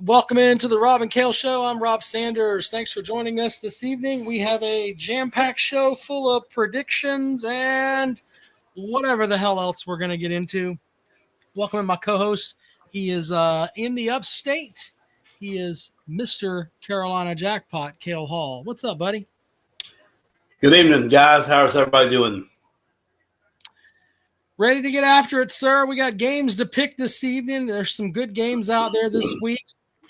Welcome into the Rob and Kale Show. I'm Rob Sanders. Thanks for joining us this evening. We have a jam-packed show full of predictions and whatever the hell else we're going to get into. Welcome to my co-host. He is in the upstate. He is Mr. Carolina Jackpot, Kale Hall. What's up, buddy? Good evening, guys. How's everybody doing? Ready to get after it, sir. We got games to pick this evening. There's some good games out there this week.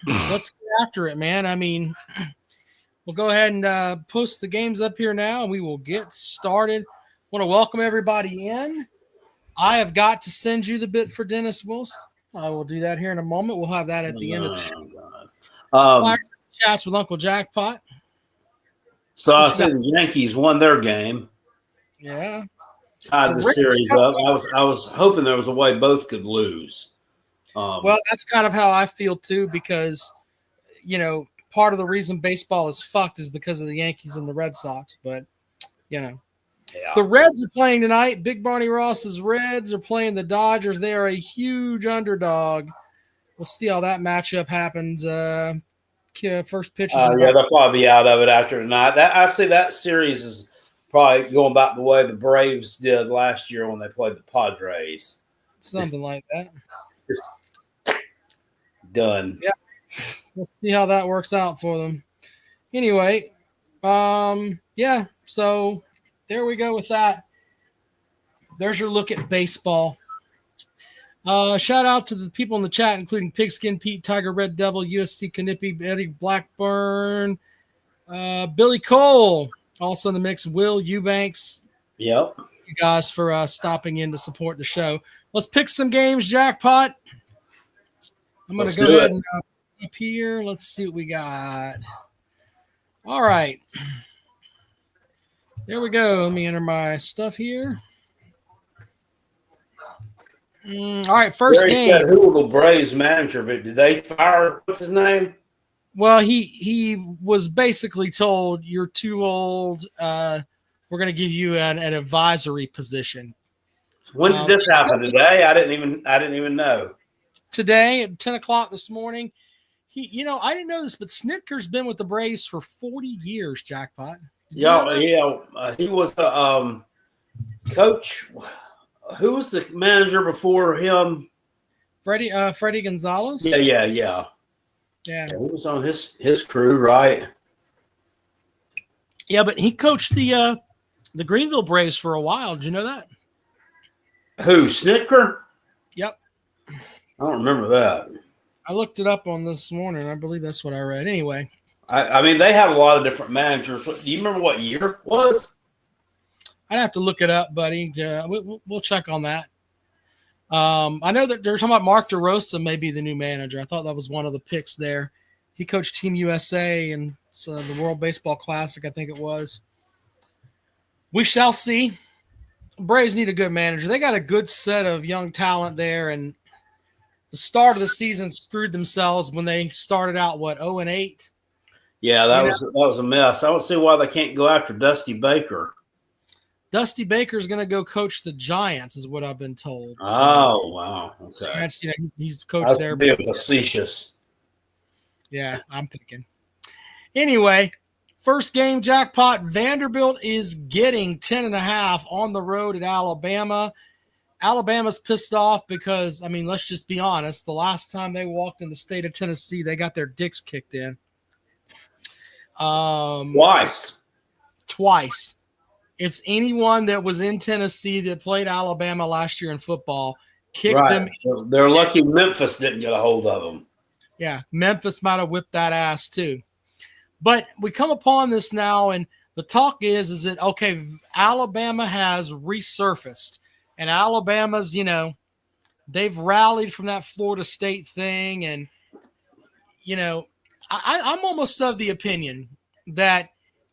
Let's get after it, man. I mean, we'll go ahead and post the games up here now, and we will get started. Want to welcome everybody in. I have got to send you the bit for Dennis Wilson. I will do that here in a moment. We'll have that at the end of the show. Chats with Uncle Jackpot. So I said the Yankees won their game. Yeah. Tied the series up. I was hoping there was a way both could lose. Well, that's kind of how I feel too, because part of the reason baseball is fucked is because of the Yankees and the Red Sox. But the Reds are playing tonight. Big Barney Ross's Reds are playing the Dodgers. They are a huge underdog. We'll see how that matchup happens. First pitch. They'll probably be out of it after tonight. I see that series is probably going back the way the Braves did last year when they played the Padres. Something like that. Just done. Yeah. Let's see how that works out for them. Anyway, so there we go with that. There's your look at baseball. Shout out to the people in the chat, including Pigskin Pete, Tiger Red Devil, USC Knippy, Eddie Blackburn, Billy Cole. Also in the mix, Will Eubanks. Yep. You guys for stopping in to support the show. Let's pick some games, Jackpot. I'm going to go ahead and up here. Let's see what we got. All right. There we go. Let me enter my stuff here. All right, first game. Said, who will the Braves manager be? Did they fire? What's his name? Well, he was basically told, you're too old. We're going to give you an advisory position. When did this happen today? I didn't even know. Today at 10 o'clock this morning. I didn't know this, but Snitker's been with the Braves for 40 years, Jackpot. He was the coach. Who was the manager before him? Freddie Gonzalez? Yeah. Yeah, he was on his crew, right? Yeah, but he coached the Greenville Braves for a while. Did you know that? Who, Snitker? Yep. I don't remember that. I looked it up on this morning. I believe that's what I read. Anyway. I mean, they have a lot of different managers. Do you remember what year it was? I'd have to look it up, buddy. We'll check on that. I know that they're talking about Mark DeRosa may be the new manager. I thought that was one of the picks there. He coached Team USA and the World Baseball Classic, I think it was. We shall see. Braves need a good manager. They got a good set of young talent there, and the start of the season screwed themselves when they started out, 0-8? Yeah, that was a mess. I don't see why they can't go after Dusty Baker. Dusty Baker's going to go coach the Giants, is what I've been told. Oh, wow. Okay. Giants, he's coached there. Being facetious. Yeah, I'm picking. Anyway, first game, Jackpot. Vanderbilt is getting 10.5 on the road at Alabama. Alabama's pissed off because, let's just be honest. The last time they walked in the state of Tennessee, they got their dicks kicked in. Twice. It's anyone that was in Tennessee that played Alabama last year in football kicked them. They're lucky Memphis didn't get a hold of them. Yeah, Memphis might have whipped that ass too. But we come upon this now, and the talk is that, okay, Alabama has resurfaced. And Alabama's, they've rallied from that Florida State thing. And, I'm almost of the opinion that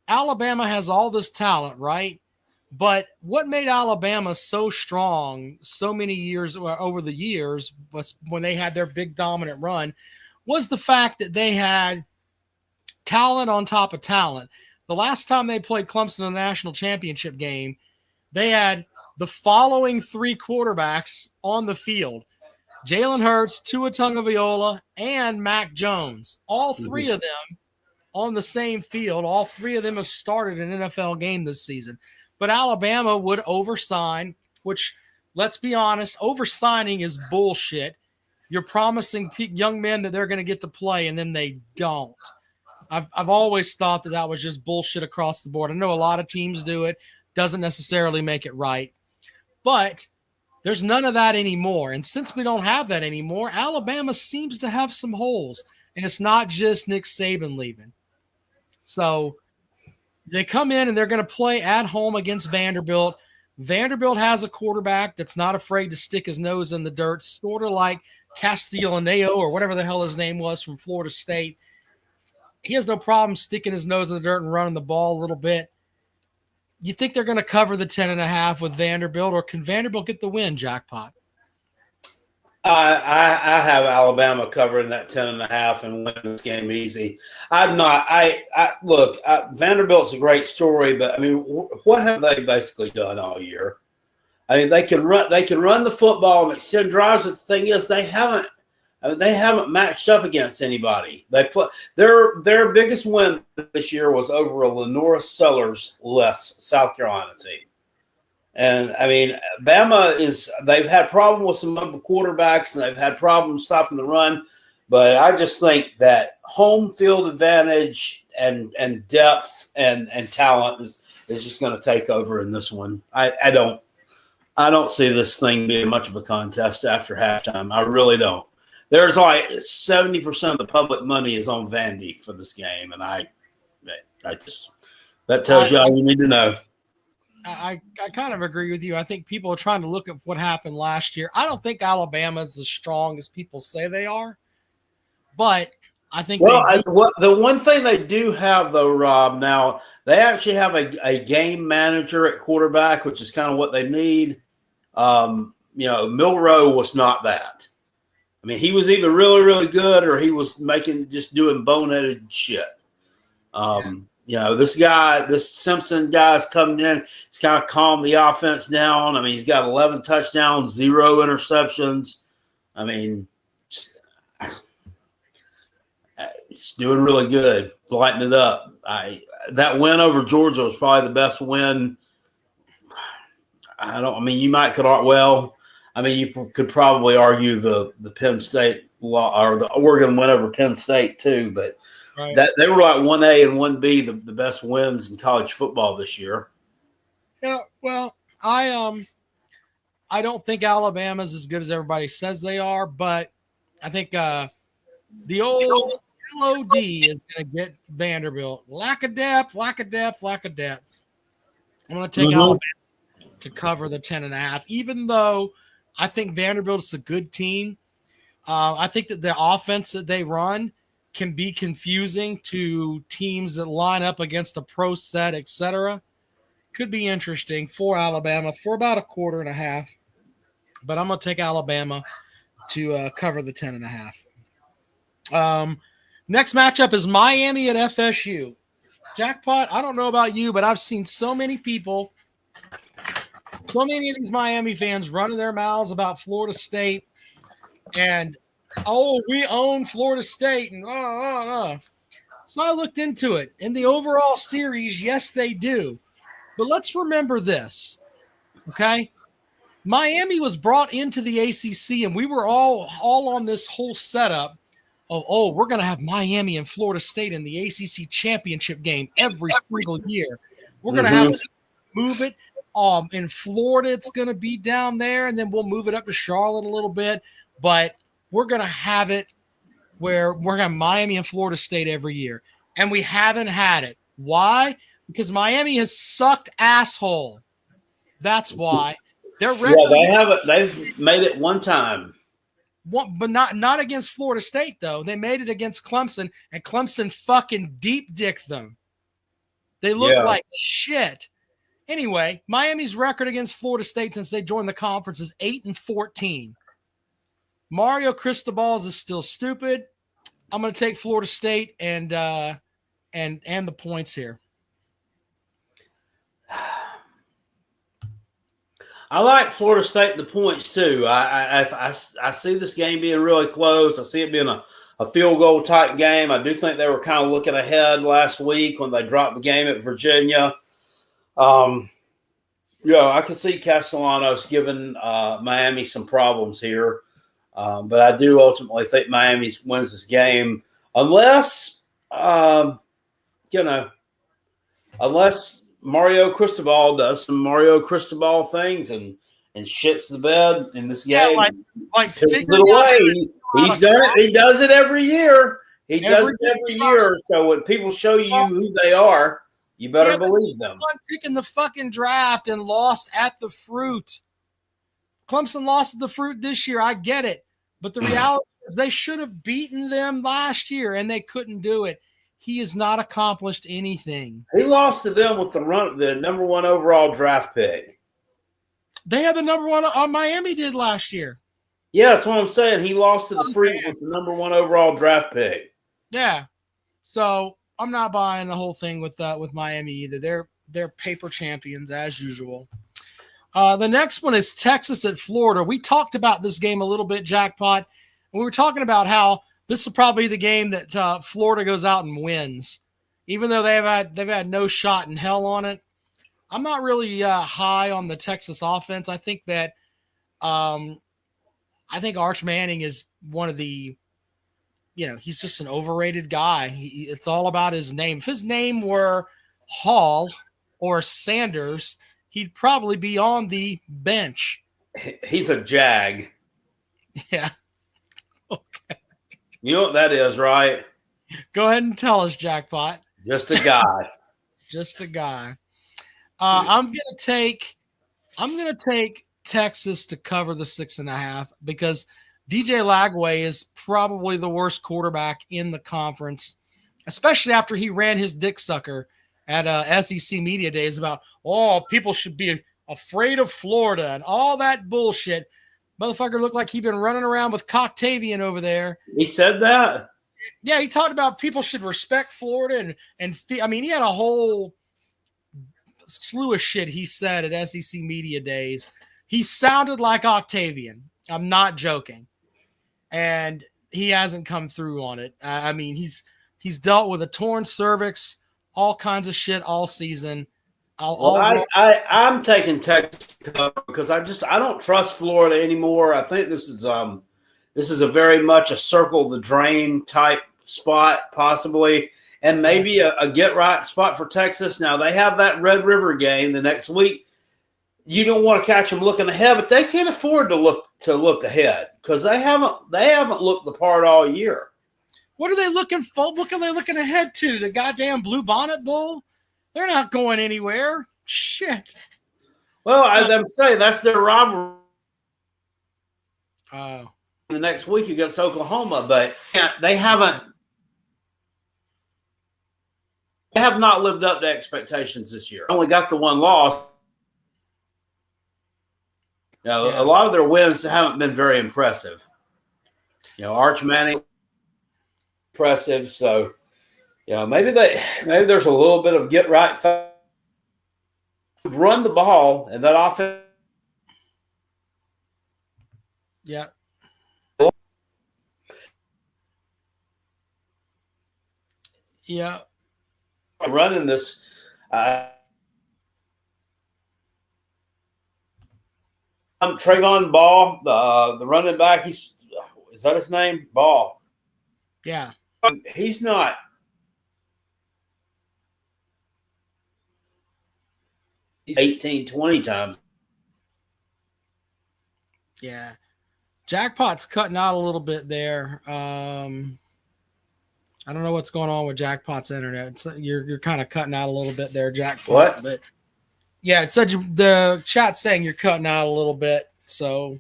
Alabama has all this talent, right? But what made Alabama so strong so many years over the years was when they had their big dominant run was the fact that they had talent on top of talent. The last time they played Clemson in the national championship game, they had the following three quarterbacks on the field. Jalen Hurts, Tua Tagovailoa, and Mac Jones. All three of them on the same field. All three of them have started an NFL game this season. But Alabama would oversign, which, let's be honest, oversigning is bullshit. You're promising young men that they're going to get to play, and then they don't. I've always thought that was just bullshit across the board. I know a lot of teams do it. Doesn't necessarily make it right. But there's none of that anymore. And since we don't have that anymore, Alabama seems to have some holes. And it's not just Nick Saban leaving. So they come in and they're going to play at home against Vanderbilt. Vanderbilt has a quarterback that's not afraid to stick his nose in the dirt, sort of like Castellaneo or whatever the hell his name was from Florida State. He has no problem sticking his nose in the dirt and running the ball a little bit. You think they're going to cover the 10.5 with Vanderbilt, or can Vanderbilt get the win, Jackpot? I have Alabama covering that 10.5 and win this game easy. Look, Vanderbilt's a great story, but I mean, what have they basically done all year? I mean, they can run the football and extend drives. But the thing is, they haven't matched up against anybody. Their biggest win this year was over a Lenora Sellers-less South Carolina team. And, I mean, they've had problems with some other quarterbacks, and they've had problems stopping the run. But I just think that home field advantage and depth and talent is just going to take over in this one. I don't see this thing being much of a contest after halftime. I really don't. There's like 70% of the public money is on Vandy for this game, and that tells you all you need to know. I kind of agree with you. I think people are trying to look at what happened last year. I don't think Alabama is as strong as people say they are, but I think the one thing they do have, though, Rob, now they actually have a game manager at quarterback, which is kind of what they need. Milroe was not that. I mean, he was either really, really good or he was just doing boneheaded shit. This Simpson guy's coming in. He's kind of calmed the offense down. I mean, he's got 11 touchdowns, 0 interceptions. I mean, it's doing really good, lighting it up. That win over Georgia was probably the best win. You could probably argue the Penn State or the Oregon win over Penn State too, but right. That they were like 1A and 1B, the best wins in college football this year. Yeah, well, I don't think Alabama's as good as everybody says they are, but I think the old LOD is going to get Vanderbilt. Lack of depth. I'm going to take Alabama to cover the 10.5, even though I think Vanderbilt is a good team. I think that the offense that they run can be confusing to teams that line up against a pro set, etc. Could be interesting for Alabama for about 1.25. But I'm going to take Alabama to cover the 10.5. Next matchup is Miami at FSU. Jackpot, I don't know about you, but I've seen so many people, so many of these Miami fans running their mouths about Florida State and, we own Florida State. And So I looked into it. In the overall series, yes, they do. But let's remember this, okay? Miami was brought into the ACC, and we were all on this whole setup of, we're going to have Miami and Florida State in the ACC championship game every single year. We're going to have to move it. In Florida, it's going to be down there, and then we'll move it up to Charlotte a little bit. But we're going to have it where we're going to have Miami and Florida State every year. And we haven't had it. Why? Because Miami has sucked asshole. That's why. Their record, they haven't. They've made it one time. But not against Florida State, though. They made it against Clemson, and Clemson fucking deep-dicked them. They look like shit. Anyway, Miami's record against Florida State since they joined the conference is 8-14. Mario Cristobal's is still stupid. I'm going to take Florida State and the points here. I like Florida State in the points too. I see this game being really close. I see it being a field goal type game. I do think they were kind of looking ahead last week when they dropped the game at Virginia. I could see Castellanos giving Miami some problems here. But I do ultimately think Miami wins this game unless, unless Mario Cristobal does some Mario Cristobal things and shits the bed in this game. Yeah, like pisses it away. He's done it. He does it every year. He does it every year. So when people show you who they are, you better believe them. Clemson picking the fucking draft and lost at the fruit. Clemson lost at the fruit this year. I get it. But the reality is they should have beaten them last year, and they couldn't do it. He has not accomplished anything. He lost to them with the number one overall draft pick. They had the number one. Miami did last year. Yeah, that's what I'm saying. He lost to the Fruit with the number one overall draft pick. Yeah. So I'm not buying the whole thing with Miami either. They're paper champions as usual. The next one is Texas at Florida. We talked about this game a little bit, Jackpot. And we were talking about how this is probably the game that Florida goes out and wins, even though they've had no shot in hell on it. I'm not really high on the Texas offense. I think that Arch Manning is one of the, he's just an overrated guy. It's all about his name. If his name were Hall or Sanders, he'd probably be on the bench. He's a jag. Yeah. Okay. You know what that is, right? Go ahead and tell us, Jackpot. Just a guy. Just a guy. I'm gonna take Texas to cover the 6.5 because DJ Lagway is probably the worst quarterback in the conference, especially after he ran his dick sucker at SEC Media Days about, people should be afraid of Florida and all that bullshit. Motherfucker looked like he'd been running around with Coctavian over there. He said that? Yeah, he talked about people should respect Florida and he had a whole slew of shit he said at SEC Media Days. He sounded like Octavian. I'm not joking. And he hasn't come through on it. He's dealt with a torn cervix, all kinds of shit all season. I'm taking Texas because I don't trust Florida anymore. I think this is a very much a circle the drain type spot possibly, and maybe a get right spot for Texas. Now they have that Red River game the next week. You don't want to catch them looking ahead, but they can't afford to look ahead because they haven't looked the part all year. What are they looking for? What are they looking ahead to? The goddamn Blue Bonnet Bowl? They're not going anywhere. Shit. Well, I'm saying that's their rivalry. The next week against Oklahoma, but they have not lived up to expectations this year. Only got the one loss. A lot of their wins haven't been very impressive. Arch Manning impressive, so maybe there's a little bit of get right. Run the ball and that offense. Yeah. Yeah. Running this. Trayvon Ball, the running back. Is that his name? Ball. Yeah. He's not. He's 18, 20 times. Yeah. Jackpot's cutting out a little bit there. I don't know what's going on with Jackpot's internet. You're kind of cutting out a little bit there, Jackpot. What? But yeah, it said the chat's saying you're cutting out a little bit. So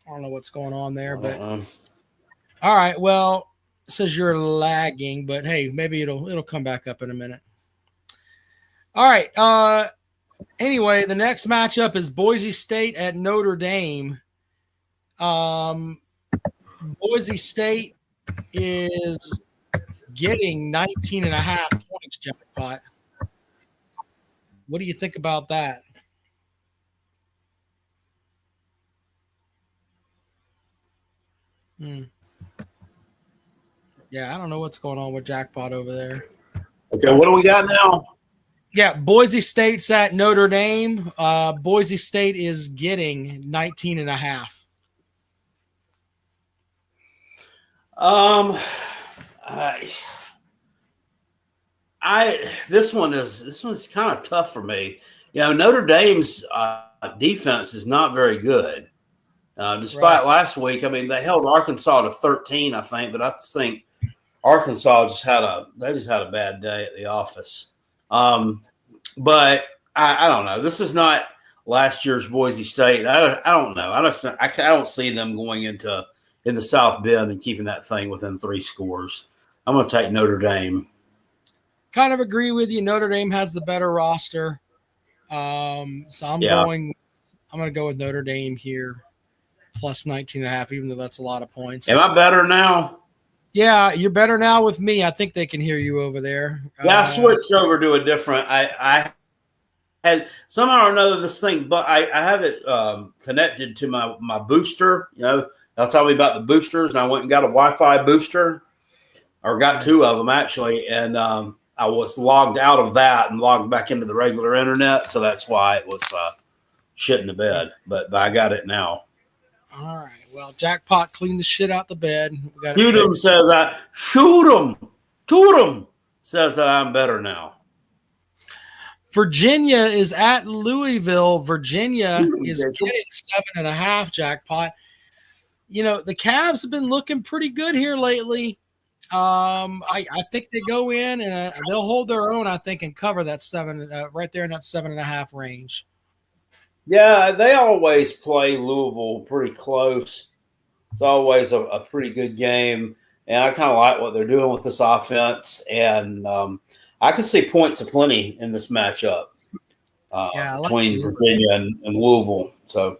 I don't know what's going on there, but all right. Well, it says you're lagging, but hey, maybe it'll come back up in a minute. All right. Anyway, the next matchup is Boise State at Notre Dame. Boise State is getting 19.5 points, Jackpot. What do you think about that? Hmm. Yeah, I don't know what's going on with Jackpot over there. Okay, what do we got now? Yeah, Boise State's at Notre Dame. Boise State is getting 19.5. I, this one's kind of tough for me. Notre Dame's defense is not very good. Despite last week, I mean, they held Arkansas to 13, I think, but I think Arkansas just had a bad day at the office. But I don't know. This is not last year's Boise State. I don't know. I don't see them going into South Bend and keeping that thing within 3 scores. I'm going to take Notre Dame. Kind of agree with you. Notre Dame has the better roster. So I'm going to go with Notre Dame here, plus 19.5, even though that's a lot of points. Am I better now? Yeah, you're better now with me. I think they can hear you over there. Yeah, I switched over to a different. I had somehow or another this thing, but I have it connected to my booster. They'll tell me about the boosters, and I went and got a Wi-Fi booster, or got 2 of them actually, and I was logged out of that and logged back into the regular internet, so that's why it was shitting the bed. But I got it now. All right. Well, Jackpot cleaned the shit out the bed. Shoot him says says that I'm better now. Virginia is at Louisville. Virginia is getting 7.5, Jackpot. The Cavs have been looking pretty good here lately. I think they go in and they'll hold their own, I think, and cover that 7 right there in that 7.5 range. Yeah, they always play Louisville pretty close. It's always a pretty good game, and I kind of like what they're doing with this offense. And I can see points aplenty in this matchup between Virginia and Louisville. So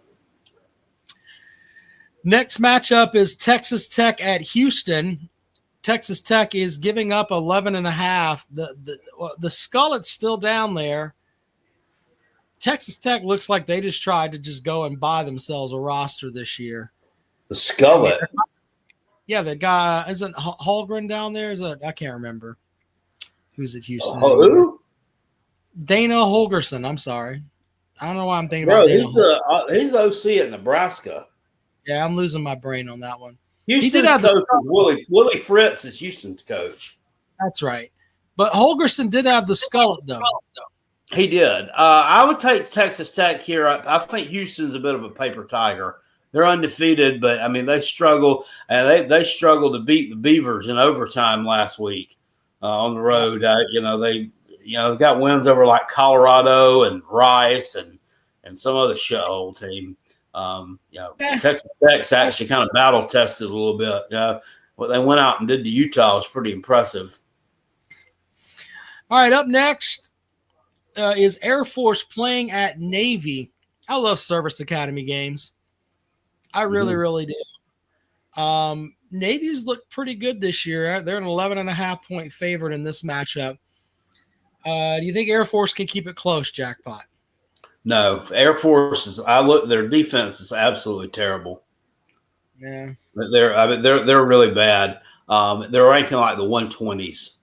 next matchup is Texas Tech at Houston. Texas Tech is giving up 11.5. The Skullet's still down there. Texas Tech looks like they just tried to just go and buy themselves a roster this year. The Skullet. Yeah, the guy, isn't Holgren down there? I can't remember. Who's at Houston? Who? Dana Holgerson. I'm sorry. I don't know why I'm thinking about Dana. He's OC at Nebraska. Yeah, I'm losing my brain on that one. Houston's coach is Willie Fritz is Houston's coach. That's right. But Holgerson did have the Skullet, though. He did. I would take Texas Tech here. I think Houston's a bit of a paper tiger. They're undefeated, but I mean they struggle, and they struggled to beat the Beavers in overtime last week on the road. They've got wins over like Colorado and Rice and some other shithole team. Texas Tech's actually kind of battle tested a little bit. What they went out and did to Utah was pretty impressive. All right, up next is Air Force playing at Navy. I love Service Academy games. I really, really do. Navy's looked pretty good this year. They're an 11.5 point favorite in this matchup. Do you think Air Force can keep it close, Jackpot? No, Air Force their defense is absolutely terrible. Yeah, they're really bad. They're ranking like the 120s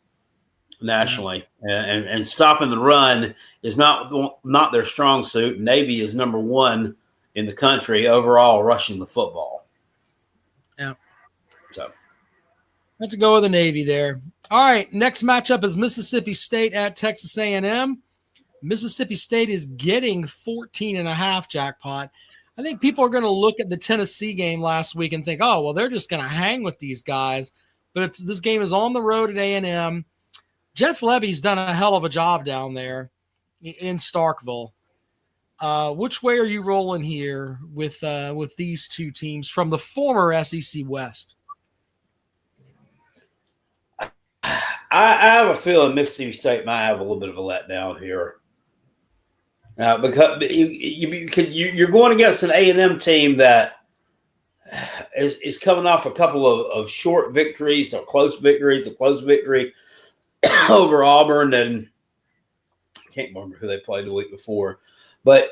nationally, and stopping the run is not their strong suit. Navy is number 1 in the country overall rushing the football. Yeah. So I have to go with the Navy there. All right, next matchup is Mississippi State at Texas A&M. Mississippi State is getting 14.5, Jackpot. I think people are going to look at the Tennessee game last week and think, oh, well, they're just going to hang with these guys. But this game is on the road at A&M. Jeff Levy's done a hell of a job down there in Starkville. Which way are you rolling here with these two teams from the former SEC West? I have a feeling Mississippi State might have a little bit of a letdown here. Because you're going against an A&M team that is coming off a couple of short victories or close victories, a close victory over Auburn, and I can't remember who they played the week before. But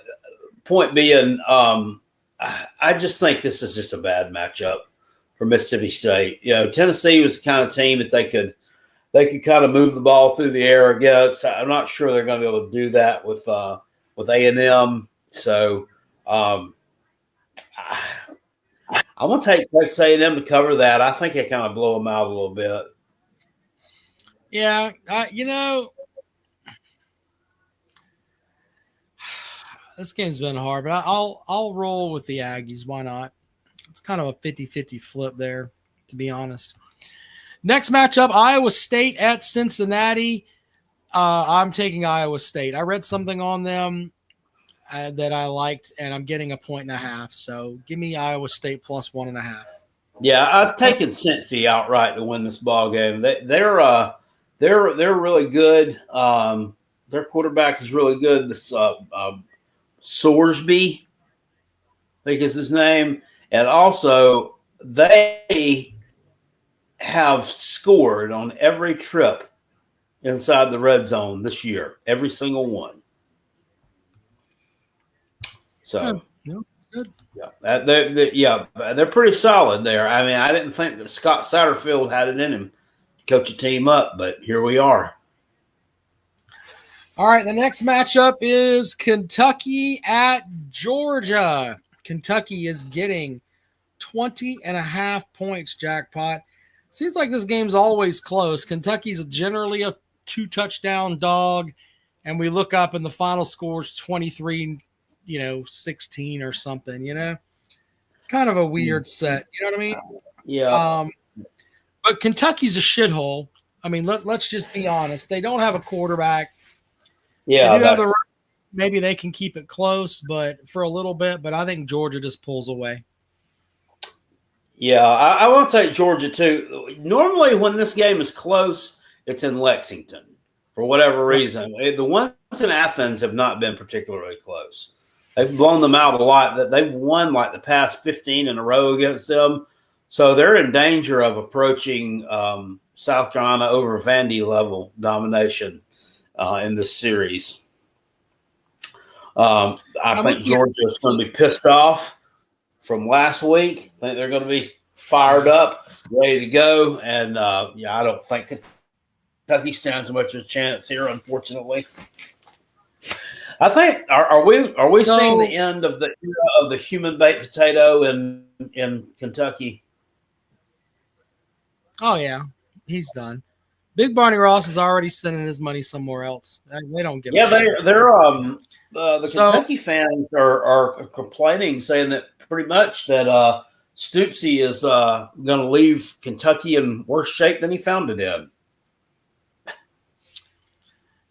point being, I just think this is just a bad matchup for Mississippi State. Tennessee was the kind of team that they could kind of move the ball through the air against. I'm not sure they're going to be able to do that with A&M. So I want to take Texas A&M to cover that. I think they kind of blow them out a little bit. Yeah, this game's been hard, but I'll roll with the Aggies. Why not? It's kind of a 50-50 flip there, to be honest. Next matchup, Iowa State at Cincinnati. I'm taking Iowa State. I read something on them that I liked, and I'm getting 1.5. So give me Iowa State plus 1.5. Yeah, I've taken Cincy outright to win this ball game. They're really good. Their quarterback is really good. This Sorsby, I think is his name, and also they have scored on every trip inside the red zone this year, every single one. So, it's good. Yeah, they're pretty solid there. I mean, I didn't think that Scott Satterfield had it in him to coach a team up, but here we are. All right, the next matchup is Kentucky at Georgia. Kentucky is getting 20.5 points, jackpot. Seems like this game's always close. Kentucky's generally a 2-touchdown dog, and we look up and the final score's 23, 16 or something, Kind of a weird set. You know what I mean? Yeah. But Kentucky's a shithole. I mean, let's just be honest. They don't have a quarterback. Yeah. Maybe they can keep it close, but for a little bit. But I think Georgia just pulls away. Yeah, I want to take Georgia too. Normally, when this game is close, it's in Lexington for whatever reason. The ones in Athens have not been particularly close. They've blown them out a lot. They've won like the past 15 in a row against them. So they're in danger of approaching South Carolina over Vandy level domination in this series. I think Georgia's going to be pissed off from last week. I think they're going to be fired up, ready to go. And, I don't think Kentucky stands much of a chance here, unfortunately. I think are we seeing the end of the era of the human baked potato in Kentucky? Oh yeah, he's done. Big Barney Ross is already sending his money somewhere else. They don't give. Yeah, the Kentucky fans are complaining, saying that pretty much that Stoops is going to leave Kentucky in worse shape than he found it in.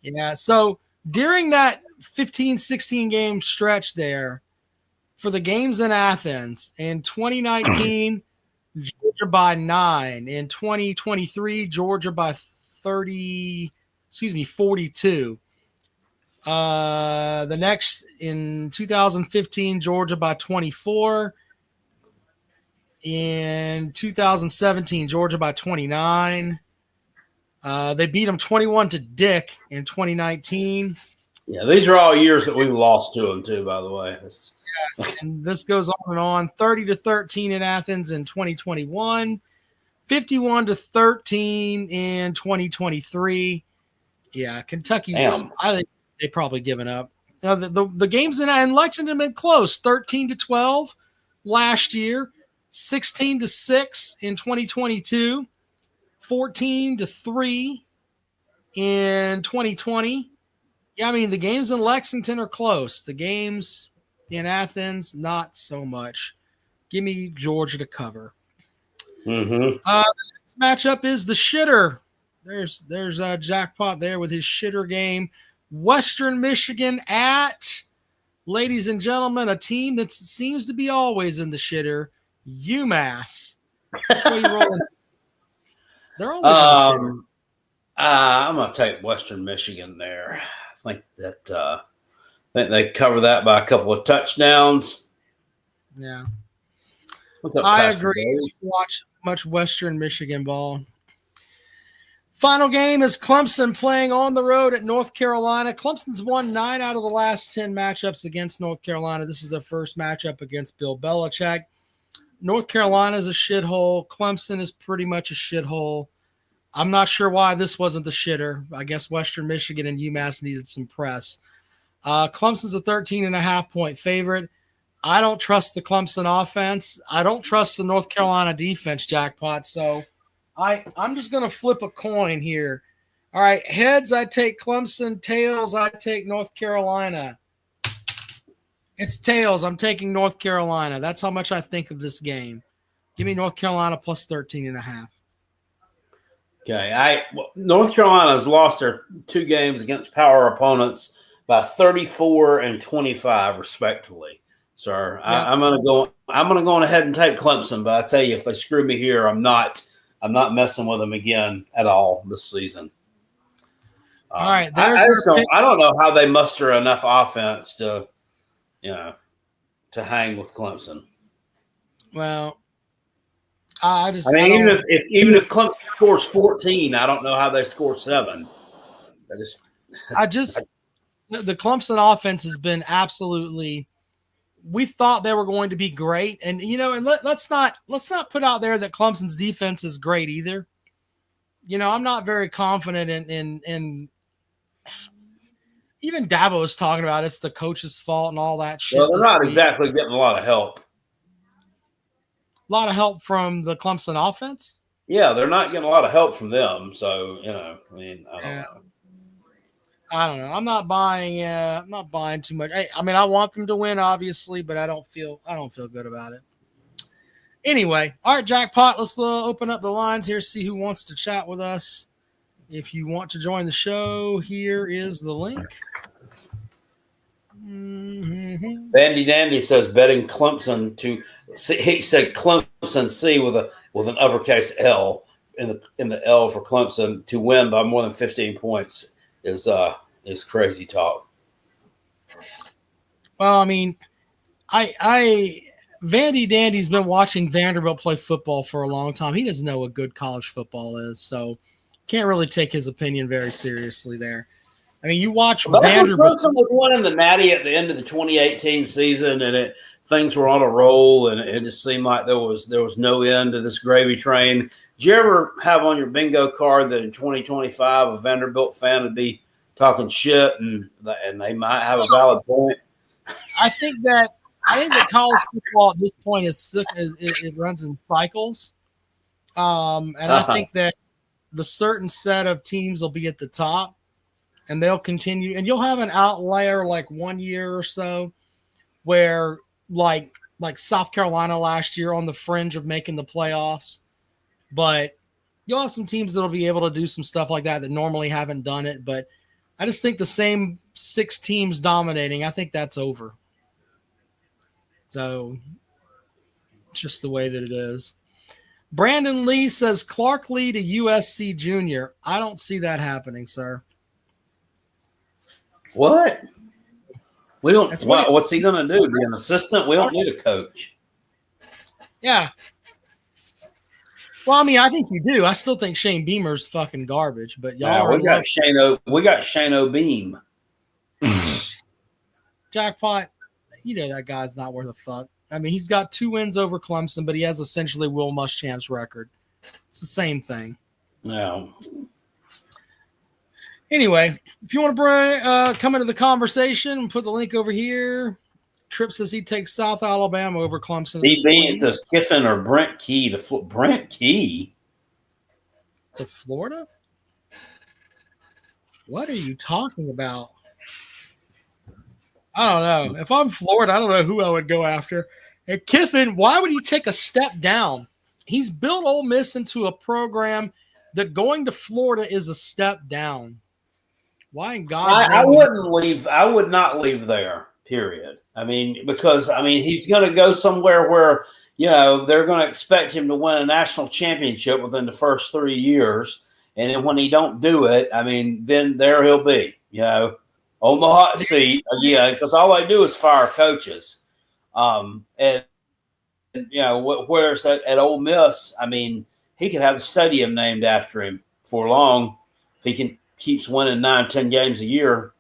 Yeah, so during that 15-16 game stretch there, for the games in Athens, in 2019, Georgia by 9. In 2023, Georgia by 42. The next in 2015, Georgia by 24. In 2017, Georgia by 29. They beat them 21 to Dick in 2019. Yeah, these are all years that we lost to them too, by the way. Yeah, and this goes on and on. 30 to 13 in Athens in 2021. 51 to 13 in 2023. Yeah, Kentucky's. Damn. I think they've probably given up. The games in Lexington have been close. 13 to 12 last year. 16 to 6 in 2022. 14 to 3 in 2020. Yeah, I mean, the games in Lexington are close. The games in Athens, not so much. Give me Georgia to cover. Mm-hmm. The next matchup is the shitter. There's a jackpot there with his shitter game. Western Michigan at, ladies and gentlemen, a team that seems to be always in the shitter, UMass. Which way you rolling? They're always in the shitter. I'm going to take Western Michigan there. I think they cover that by a couple of touchdowns. Yeah. What's up, I Pastor agree. Dave? Let's watch much Western Michigan ball. Final game is Clemson playing on the road at North Carolina. Clemson's won 9 out of the last 10 matchups against North Carolina. This is their first matchup against Bill Belichick. North Carolina is a shithole. Clemson is pretty much a shithole. I'm not sure why this wasn't the shitter. I guess Western Michigan and UMass needed some press. Clemson's a 13.5-point favorite. I don't trust the Clemson offense. I don't trust the North Carolina defense, Jackpot. So I'm just going to flip a coin here. All right, heads, I take Clemson. Tails, I take North Carolina. It's tails. I'm taking North Carolina. That's how much I think of this game. Give me North Carolina plus 13.5. Okay, North Carolina's lost their 2 games against power opponents by 34 and 25, respectively. Sir, yep. I'm gonna go on ahead and take Clemson, but I tell you, if they screw me here, I'm not messing with them again at all this season. All right, I don't know how they muster enough offense to hang with Clemson. Well, even if Clemson scores 14, I don't know how they score 7. The Clemson offense has been absolutely. We thought they were going to be great, and let's not put out there that Clemson's defense is great either. I'm not very confident in even Dabo is talking about it's the coach's fault and all that shit. Well, they're not exactly getting a lot of help. A lot of help from the Clemson offense? Yeah, they're not getting a lot of help from them. So, I don't know. I don't know. I'm not buying too much. I want them to win, obviously, but I don't feel good about it. Anyway, all right, Jackpot, let's open up the lines here, see who wants to chat with us. If you want to join the show, here is the link. Mm-hmm. Vandy Dandy says betting Clemson he said Clemson C with an uppercase L in the L for Clemson to win by more than 15 points is crazy talk. Well, Vandy Dandy's been watching Vanderbilt play football for a long time. He doesn't know what good college football is, so can't really take his opinion very seriously there. You watch Vanderbilt. Clemson was winning the Natty at the end of the 2018 season, and things were on a roll, and it just seemed like there was no end to this gravy train. Did you ever have on your bingo card that in 2025 a Vanderbilt fan would be talking shit, and they might have a valid point? I think that college football at this point is sick. It runs in cycles, and I think that the certain set of teams will be at the top, and they'll continue. And you'll have an outlier like 1 year or so where like South Carolina last year on the fringe of making the playoffs, but you'll have some teams that'll be able to do some stuff like that normally haven't done it. But I just think the same 6 teams dominating, I think that's over. So it's just the way that it is. Brandon Lee says Clark Lee to USC Junior. I don't see that happening, sir. What? We don't. What's he going to do? Be an assistant? We don't need a coach. Yeah. Well, I think you do. I still think Shane Beamer's fucking garbage, but y'all we got Shane O'Beam. Jackpot. That guy's not worth a fuck. He's got 2 wins over Clemson, but he has essentially Will Muschamp's record. It's the same thing. No. Anyway, if you want to come into the conversation, put the link over here. Tripp says he takes South Alabama over Clemson. He says Kiffin or Brent Key to Brent Key to Florida. What are you talking about? I don't know. If I'm Florida, I don't know who I would go after. And Kiffin, why would he take a step down? He's built Ole Miss into a program that going to Florida is a step down. Why in God's name? I would not leave there, period. Because he's going to go somewhere where, they're going to expect him to win a national championship within the first 3 years. And then when he don't do it, then there he'll be, on the hot seat again, because all they do is fire coaches. Whereas at Ole Miss, he could have a stadium named after him for long if he keeps winning 9-10 games a year.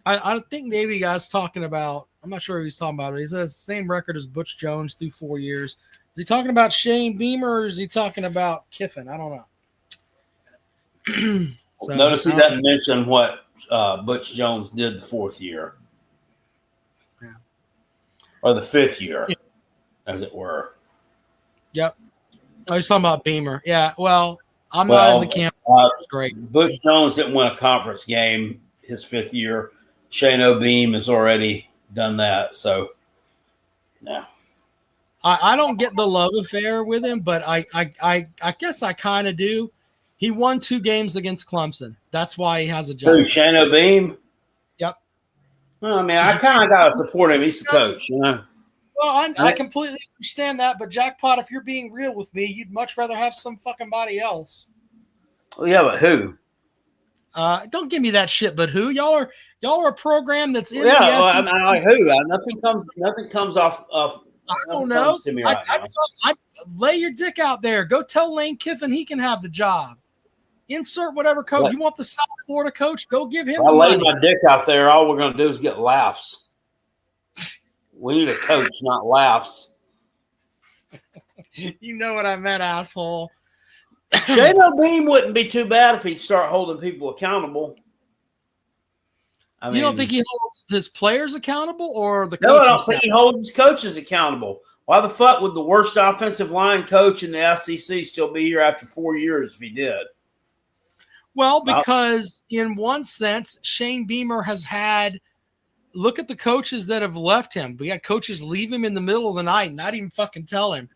I think Navy guy's talking about I'm not sure who he's talking about. He says the same record as Butch Jones through 4 years. Is he talking about Shane Beamer or is he talking about Kiffin? I don't know. So, Notice he doesn't mention what Butch Jones did the 4th year. Yeah. Or the 5th year, as it were. Yep. Oh, he's talking about Beamer. Yeah, well, I'm not in the camp. Great. Butch Jones didn't win a conference game his 5th year. Shane O'Beam has already done that. So, yeah. I don't get the love affair with him, but I guess I kind of do. He won 2 games against Clemson. That's why he has a job. Who, Shane O'Beam? Yep. Well, I mean, I kind of got to support him. He's the coach, you know. Well, I completely understand that, but Jackpot, if you're being real with me, you'd much rather have some fucking body else. Well, yeah, but who? Don't give me that shit. But who? Y'all are a program that's in the well, SEC. I mean, like who? Nothing comes off. I don't know. To me right now. I lay your dick out there. Go tell Lane Kiffin he can have the job. Insert whatever coach. You want the South Florida coach? Go give him the money. I lay my dick out there. All we're going to do is get laughs. We need a coach, not laughs. You know what I meant, asshole. Shane O'Beam wouldn't be too bad if he'd start holding people accountable. I mean, you don't think he holds his players accountable or the coaches? No, I don't think he holds his coaches accountable. Why the fuck would the worst offensive line coach in the SEC still be here after 4 years if he did? Well, because in one sense, Shane Beamer has had – look at the coaches that have left him. We had coaches leave him in the middle of the night and not even fucking tell him,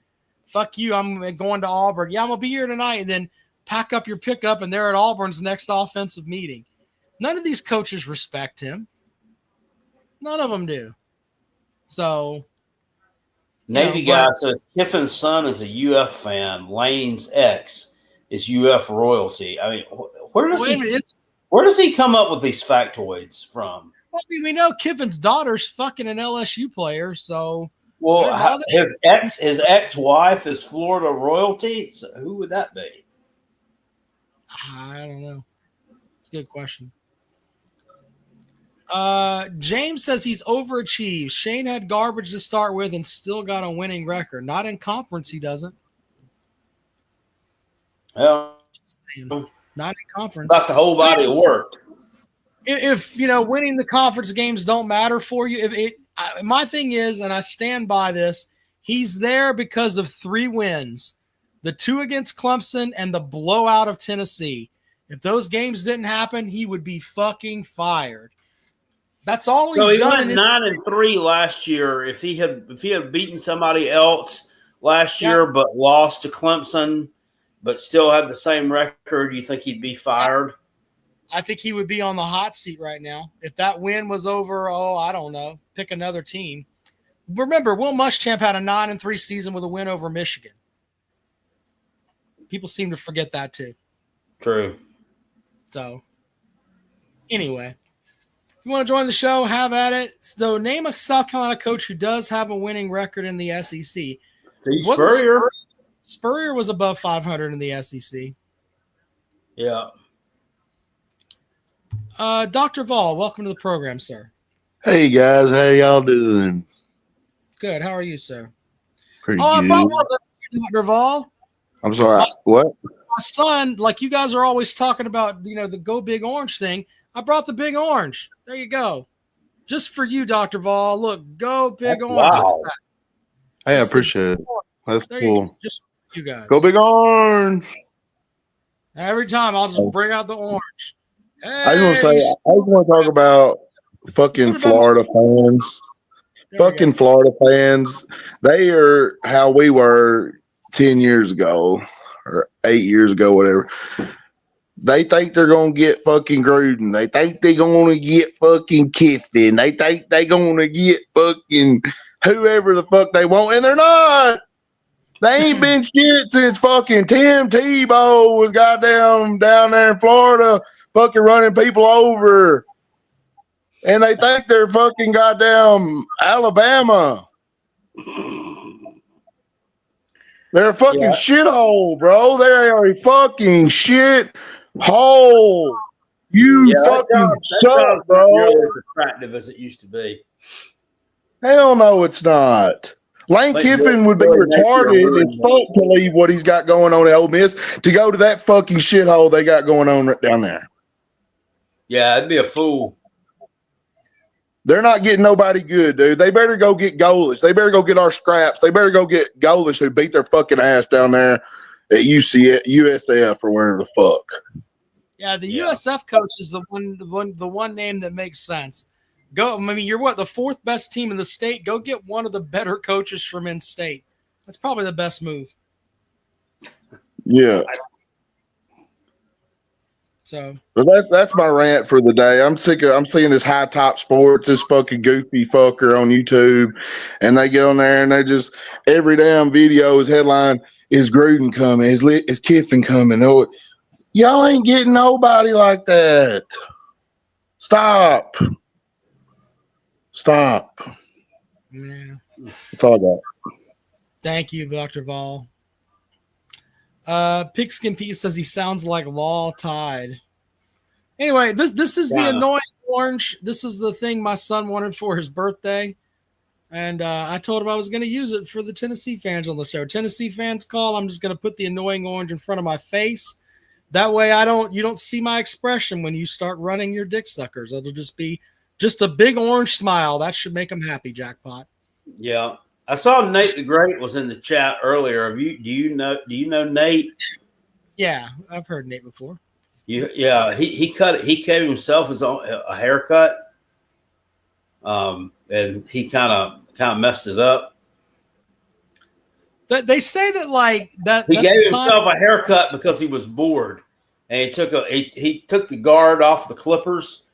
fuck you, I'm going to Auburn. Yeah, I'm going to be here tonight. And then pack up your pickup and they're at Auburn's next offensive meeting. None of these coaches respect him. None of them do. So. Navy guy says Kiffin's son is a UF fan. Lane's ex is UF royalty. I mean, where does he come up with these factoids from? Well, I mean, we know Kiffin's daughter's fucking an LSU player, so. Well, his ex-wife is Florida royalty. So who would that be? I don't know. It's a good question. James says he's overachieved. Shane had garbage to start with and still got a winning record. Not in conference, he doesn't. Well, not in conference. About the whole body of work. If winning the conference games don't matter for you, my thing is, and I stand by this, he's there because of 3 wins, the 2 against Clemson and the blowout of Tennessee. If those games didn't happen, he would be fucking fired. That's all he's done. He went 9-3 last year. If he had beaten somebody else last year, but lost to Clemson, but still had the same record, you think he'd be fired? I think he would be on the hot seat right now. If that win was over, I don't know, pick another team. Remember, Will Muschamp had a 9-3 season with a win over Michigan. People seem to forget that too. True. So, anyway, if you want to join the show, have at it. So, name a South Carolina coach who does have a winning record in the SEC. Steve Spurrier. Spurrier was above 500 in the SEC. Yeah. Dr. Vol, welcome to the program, sir. Hey, guys. How y'all doing? Good. How are you, sir? Pretty good. Dr. Vol. I'm sorry. What? My son, like you guys are always talking about, the Go Big Orange thing. I brought the Big Orange. There you go. Just for you, Dr. Vol. Look, Go Big Orange. Wow. Hey, I appreciate it. That's cool. Just you guys. Go Big Orange. Every time I'll just bring out the orange. Hey, I just want to talk about fucking Florida fans. Fucking Florida fans. They are how we were 10 years ago or 8 years ago, whatever. They think they're going to get fucking Gruden. They think they're going to get fucking Kiffin. They think they're going to get fucking whoever the fuck they want, and they're not. They ain't been shit since fucking Tim Tebow was goddamn down there in Florida fucking running people over. And they think they're fucking goddamn Alabama. They're a fucking shithole, bro. They are a fucking shithole. You fucking suck, bro. Not as attractive as it used to be. Hell no, it's not. Lane Like, Kiffin would be Billy Napier retarded as ruined fuck to leave what he's got going on at Ole Miss to go to that fucking shithole they got going on right down there. Yeah, it'd be a fool. They're not getting nobody good, dude. They better go get goalies. They better go get our scraps. They better go get goalies who beat their fucking ass down there at USF or wherever the fuck. Yeah, the USF coach is the one name that makes sense. Go. I mean, you're the fourth best team in the state. Go get one of the better coaches from in-state. That's probably the best move. Yeah. So, but that's my rant for the day. I'm seeing this High Top Sports, this fucking goofy fucker on YouTube, and they get on there and they just every damn video is headline is Gruden coming, is Kiffin coming. Oh, y'all ain't getting nobody like that. Stop. yeah. That's all I got. Thank you, Dr. Vol. Pigskin Pete says he sounds like Law Tide. Anyway, this is the annoying orange. This is the thing my son wanted for his birthday. And I told him I was going to use it for the Tennessee fans on the show. Tennessee fans call. I'm just going to put the annoying orange in front of my face. That way you don't see my expression when you start running your dick suckers. It'll just be just a big orange smile. That should make them happy, Jackpot. Yeah. I saw Nate the Great was in the chat earlier. Do you know Nate? Yeah, I've heard Nate before. He gave himself a haircut. And he kind of messed it up. They say that like that he gave himself a haircut because he was bored, and he took the guard off the clippers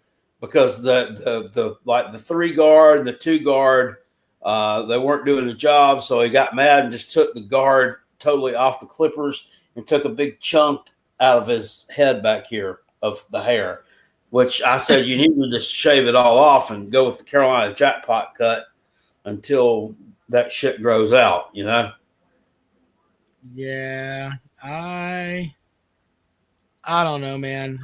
because the 3 guard and the 2 guard they weren't doing the job, so he got mad and just took the guard totally off the clippers and took a big chunk out of his head back here of the hair, which I said you need to just shave it all off and go with the Carolina Jackpot cut until that shit grows out, you know? Yeah, I don't know, man.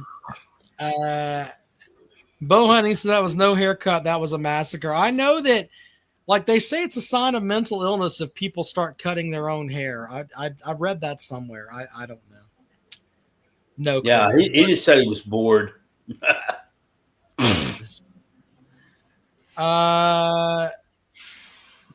Bo Hunting said that was no haircut. That was a massacre. I know that, like they say, it's a sign of mental illness if people start cutting their own hair. I read that somewhere. I don't know. No. Yeah, he just said he was bored.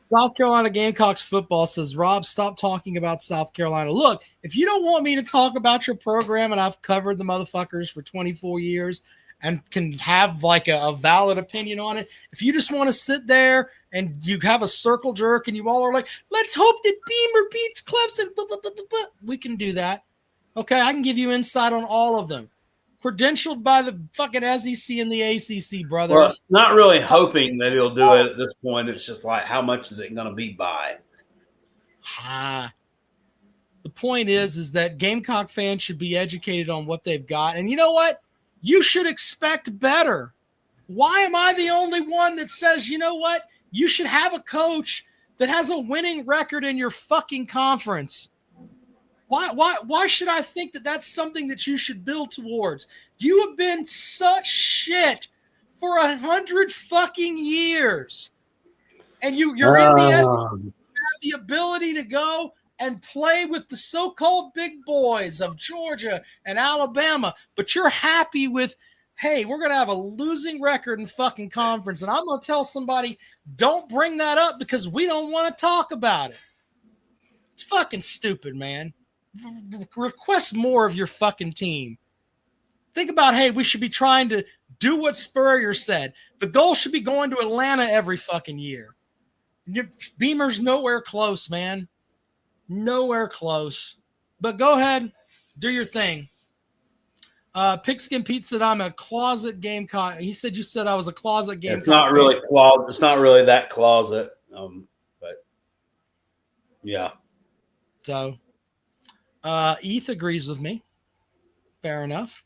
South Carolina Gamecocks football says, Rob, stop talking about South Carolina. Look, if you don't want me to talk about your program, and I've covered the motherfuckers for 24 years and can have like a valid opinion on it, if you just want to sit there and you have a circle jerk and you all are like, let's hope that Beamer beats Clemson, blah, blah, blah, blah, blah, we can do that. Okay, I can give you insight on all of them. Credentialed by the fucking SEC and the ACC, brothers. Well, not really hoping that he'll do it at this point. It's just like, how much is it going to be by? The point is that Gamecock fans should be educated on what they've got. And you know what? You should expect better. Why am I the only one that says, you know what? You should have a coach that has a winning record in your fucking conference. Why should I think that that's something that you should build towards? You have been such shit for 100 fucking years. And you're in the SEC, you have the ability to go and play with the so-called big boys of Georgia and Alabama, but you're happy with, hey, we're going to have a losing record in fucking conference, and I'm going to tell somebody, don't bring that up because we don't want to talk about it. It's fucking stupid, man. Request more of your fucking team. Think about, hey, we should be trying to do what Spurrier said. The goal should be going to Atlanta every fucking year. Beamer's nowhere close, man. Nowhere close. But go ahead, do your thing. Pigskin Pete said I'm a closet Gamecock. He said you said I was a closet Gamecock. It's not really closet. It's not really that closet. But yeah. So ETH agrees with me. Fair enough.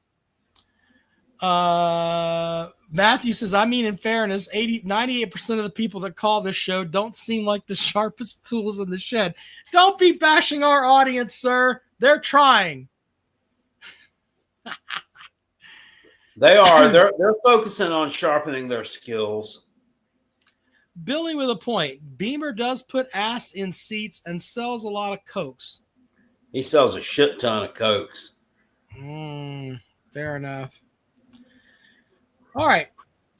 Matthew says, I mean, in fairness, 98% of the people that call this show don't seem like the sharpest tools in the shed. Don't be bashing our audience, sir. They're trying. They are. They're focusing on sharpening their skills. Billy with a point. Beamer does put ass in seats and sells a lot of Cokes. He sells a shit ton of Cokes. Fair enough. All right.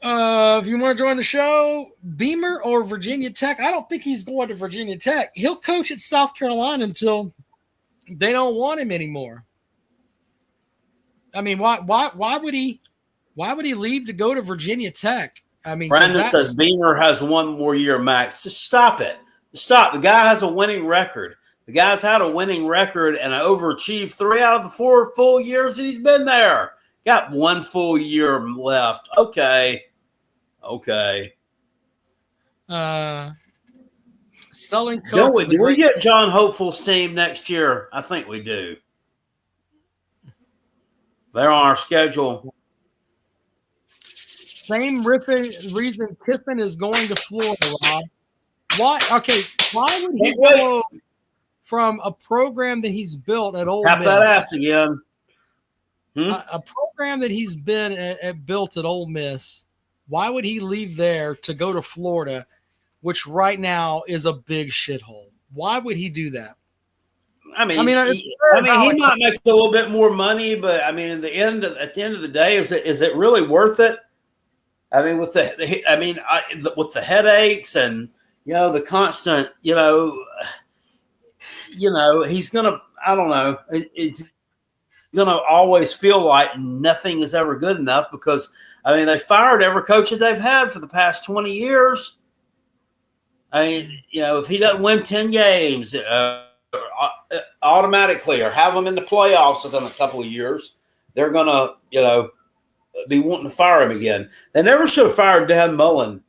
If you want to join the show, Beamer or Virginia Tech, I don't think he's going to Virginia Tech. He'll coach at South Carolina until they don't want him anymore. I mean, why would he leave to go to Virginia Tech? I mean, Brandon says Beamer has one more year max. Just stop it. Stop. The guy has a winning record. The guy's had a winning record and overachieved 3 out of the 4 full years that he's been there. Got 1 full year left. Okay. Selling Coke. Do we get John Hopeful's team next year? I think we do. They're on our schedule. Same reason Kiffin is going to Florida, Rob. Why? Okay, why would he go from a program that he's built at Ole Miss? Tap that ass again. A program that he's been built at Ole Miss. Why would he leave there to go to Florida, which right now is a big shithole? Why would he do that? I mean, he might make a little bit more money, but I mean, at the end of the day, is it really worth it? I mean, with the headaches and the constant, he's gonna. I don't know. It's gonna always feel like nothing is ever good enough because they fired every coach that they've had for the past 20 years. I mean, if he doesn't win 10 games automatically or have them in the playoffs within a couple of years, they're gonna, be wanting to fire him again. They never should have fired Dan Mullen.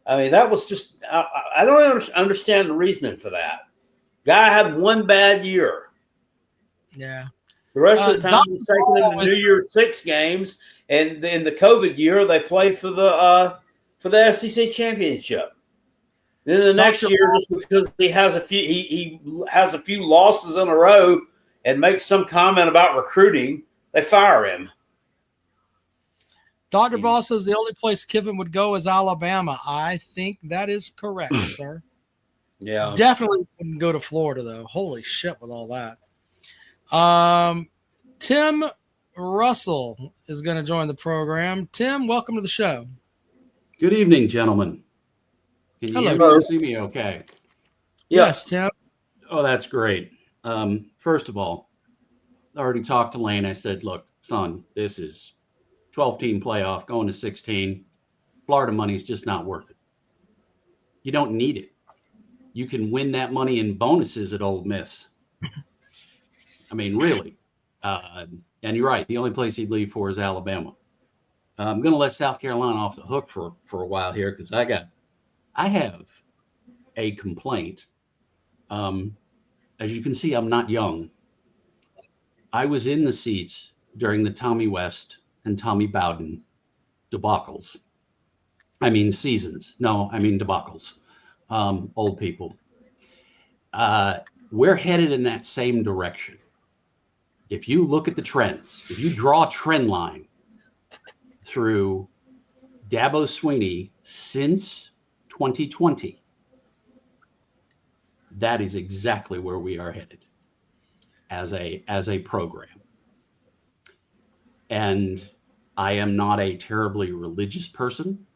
I mean, that was just I don't understand the reasoning for that. Guy had 1 bad year. Yeah. The rest of the time he's taking them to New Year's 6 games, and in the COVID year they played for the SEC championship. Then the next year, just because he has a few losses in a row and makes some comment about recruiting, they fire him. Dr. Ball says the only place Kiffin would go is Alabama. I think that is correct, sir. Yeah. Definitely wouldn't go to Florida, though. Holy shit with all that. Tim Russell is going to join the program. Tim, welcome to the show. Good evening, gentlemen. Can you hear me and see me okay? Yes, Tim. Oh, that's great. First of all, I already talked to Lane. I said, look, son, this is 12-team playoff going to 16. Florida money is just not worth it. You don't need it. You can win that money in bonuses at Ole Miss. I mean, really. And you're right. The only place he'd leave for is Alabama. I'm going to let South Carolina off the hook for a while here because I have a complaint. As you can see, I'm not young. I was in the seats during the Tommy West and Tommy Bowden debacles. I mean seasons. No, I mean debacles. Old people. We're headed in that same direction. If you look at the trends, if you draw a trend line through Dabo Swinney since 2020, that is exactly where we are headed as a program. And I am not a terribly religious person.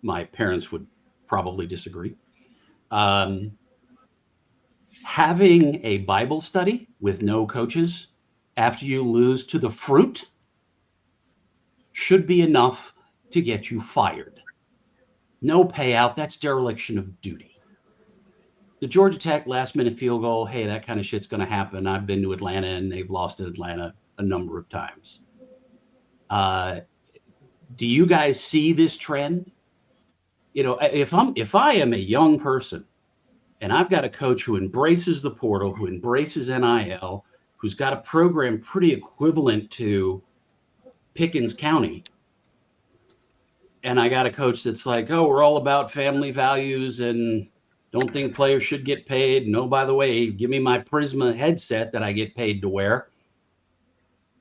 My parents would probably disagree. Having a Bible study with no coaches after you lose to the fruit should be enough to get you fired. No payout, that's dereliction of duty. The Georgia Tech last minute field goal, hey, that kind of shit's going to happen. I've been to Atlanta and they've lost to Atlanta a number of times. Do you guys see this trend? If I am a young person and I've got a coach who embraces the portal, who embraces NIL, who's got a program pretty equivalent to Pickens County, and I got a coach that's like, oh, we're all about family values and don't think players should get paid. No, by the way, give me my Prisma headset that I get paid to wear.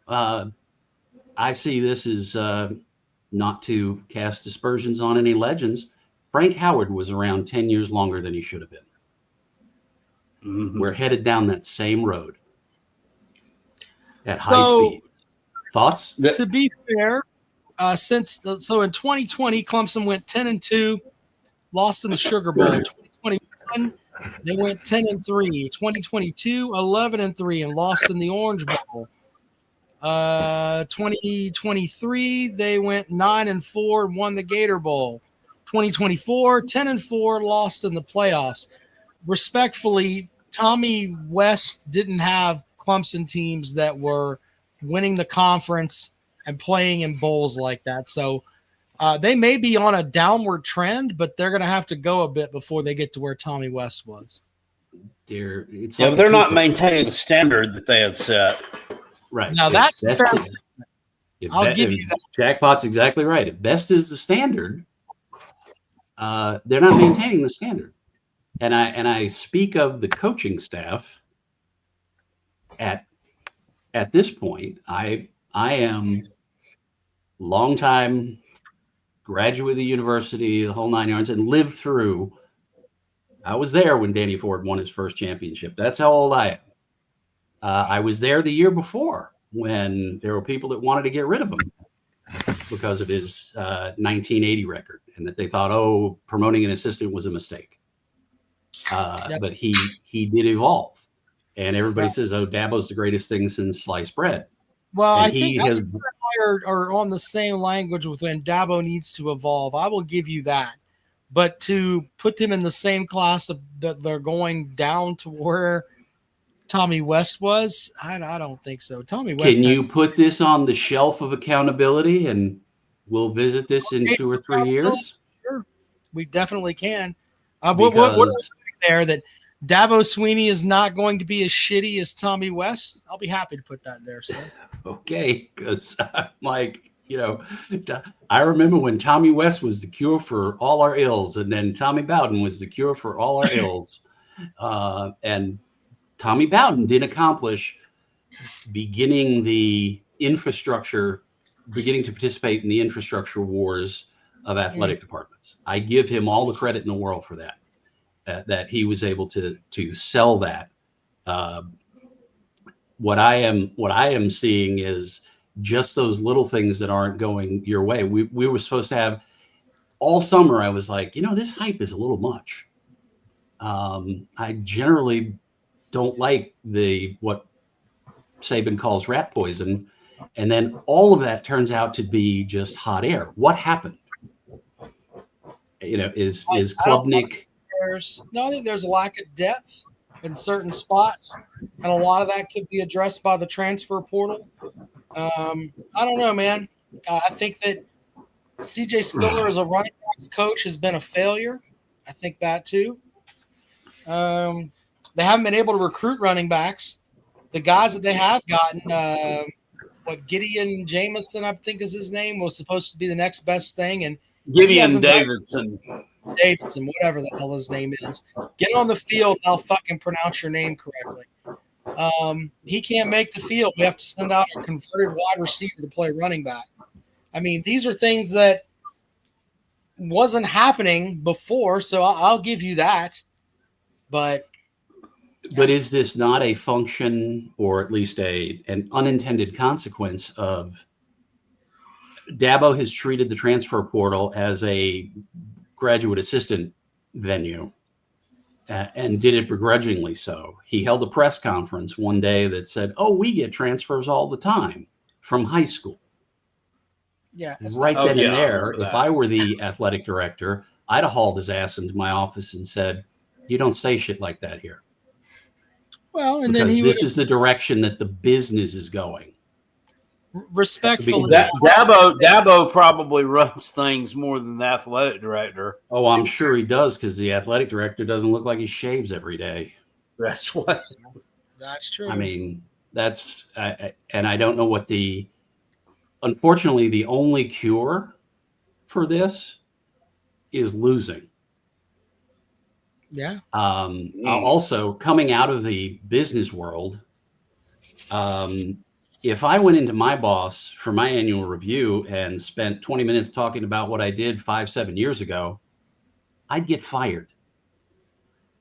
I see this as not to cast aspersions on any legends. Frank Howard was around 10 years longer than he should have been. Mhm. We're headed down that same road at high So- speed. Thoughts? To be fair, in 2020, Clemson went 10-2, lost in the Sugar Bowl. 2021, they went 10-3. 2022, 11-3, and lost in the Orange Bowl. 2023, they went 9-4 and won the Gator Bowl. 2024, 10-4, lost in the playoffs. Respectfully, Tommy West didn't have Clemson teams that were winning the conference and playing in bowls like that. So they may be on a downward trend, but they're going to have to go a bit before they get to where Tommy West was. They're not maintaining the standard that they had set. Right. Now that's fair. I'll give you that. Jackpot's exactly right. If best is the standard, they're not maintaining the standard. And I speak of the coaching staff at this point. I am longtime graduate of the university, the whole 9 yards, and lived through. I was there when Danny Ford won his first championship. That's how old I am. I was there the year before when there were people that wanted to get rid of him because of his 1980 record, and that they thought, oh, promoting an assistant was a mistake. But he did evolve. And everybody says, oh, Dabo's the greatest thing since sliced bread. Well, And I think you and I are on the same language with when Dabo needs to evolve. I will give you that. But to put them in the same class that they're going down to where Tommy West was, I don't think so. Tommy West. Can you put this on the shelf of accountability, and we'll visit this in 2 or 3 years? Sure, we definitely can. What is there that Dabo Sweeney is not going to be as shitty as Tommy West? I'll be happy to put that there, sir. Okay, because I'm like, I remember when Tommy West was the cure for all our ills, and then Tommy Bowden was the cure for all our ills. And Tommy Bowden did accomplish beginning to participate in the infrastructure wars of athletic departments. I give him all the credit in the world for that. That he was able to sell that. What I am seeing is just those little things that aren't going your way. We were supposed to have all summer. I was like, this hype is a little much. I generally don't like what Saban calls rat poison, and then all of that turns out to be just hot air. What happened? Is Klubnik? I think there's a lack of depth in certain spots, and a lot of that could be addressed by the transfer portal. I don't know, man. I think that CJ Spiller as a running backs coach has been a failure. I think that too. They haven't been able to recruit running backs. The guys that they have gotten, Gideon Jamison, I think is his name, was supposed to be the next best thing, and Gideon Davidson, whatever the hell his name is. Get on the field, and I'll fucking pronounce your name correctly. He can't make the field. We have to send out a converted wide receiver to play running back. I mean, these are things that wasn't happening before, so I'll give you that. But is this not a function, or at least an unintended consequence of Dabo has treated the transfer portal as a graduate assistant venue, and did it begrudgingly so. He held a press conference one day that said, oh, we get transfers all the time from high school. Yeah. Right then and there, if I were the athletic director, I'd have hauled his ass into my office and said, you don't say shit like that here. Well, and because then this is the direction that the business is going. Respectfully, Dabo probably runs things more than the athletic director. Oh, I'm sure he does, because the athletic director doesn't look like he shaves every day. That's true. I mean, and I don't know what unfortunately, the only cure for this is losing. Yeah. Also, coming out of the business world, if I went into my boss for my annual review and spent 20 minutes talking about what I did 5-7 years ago, I'd get fired.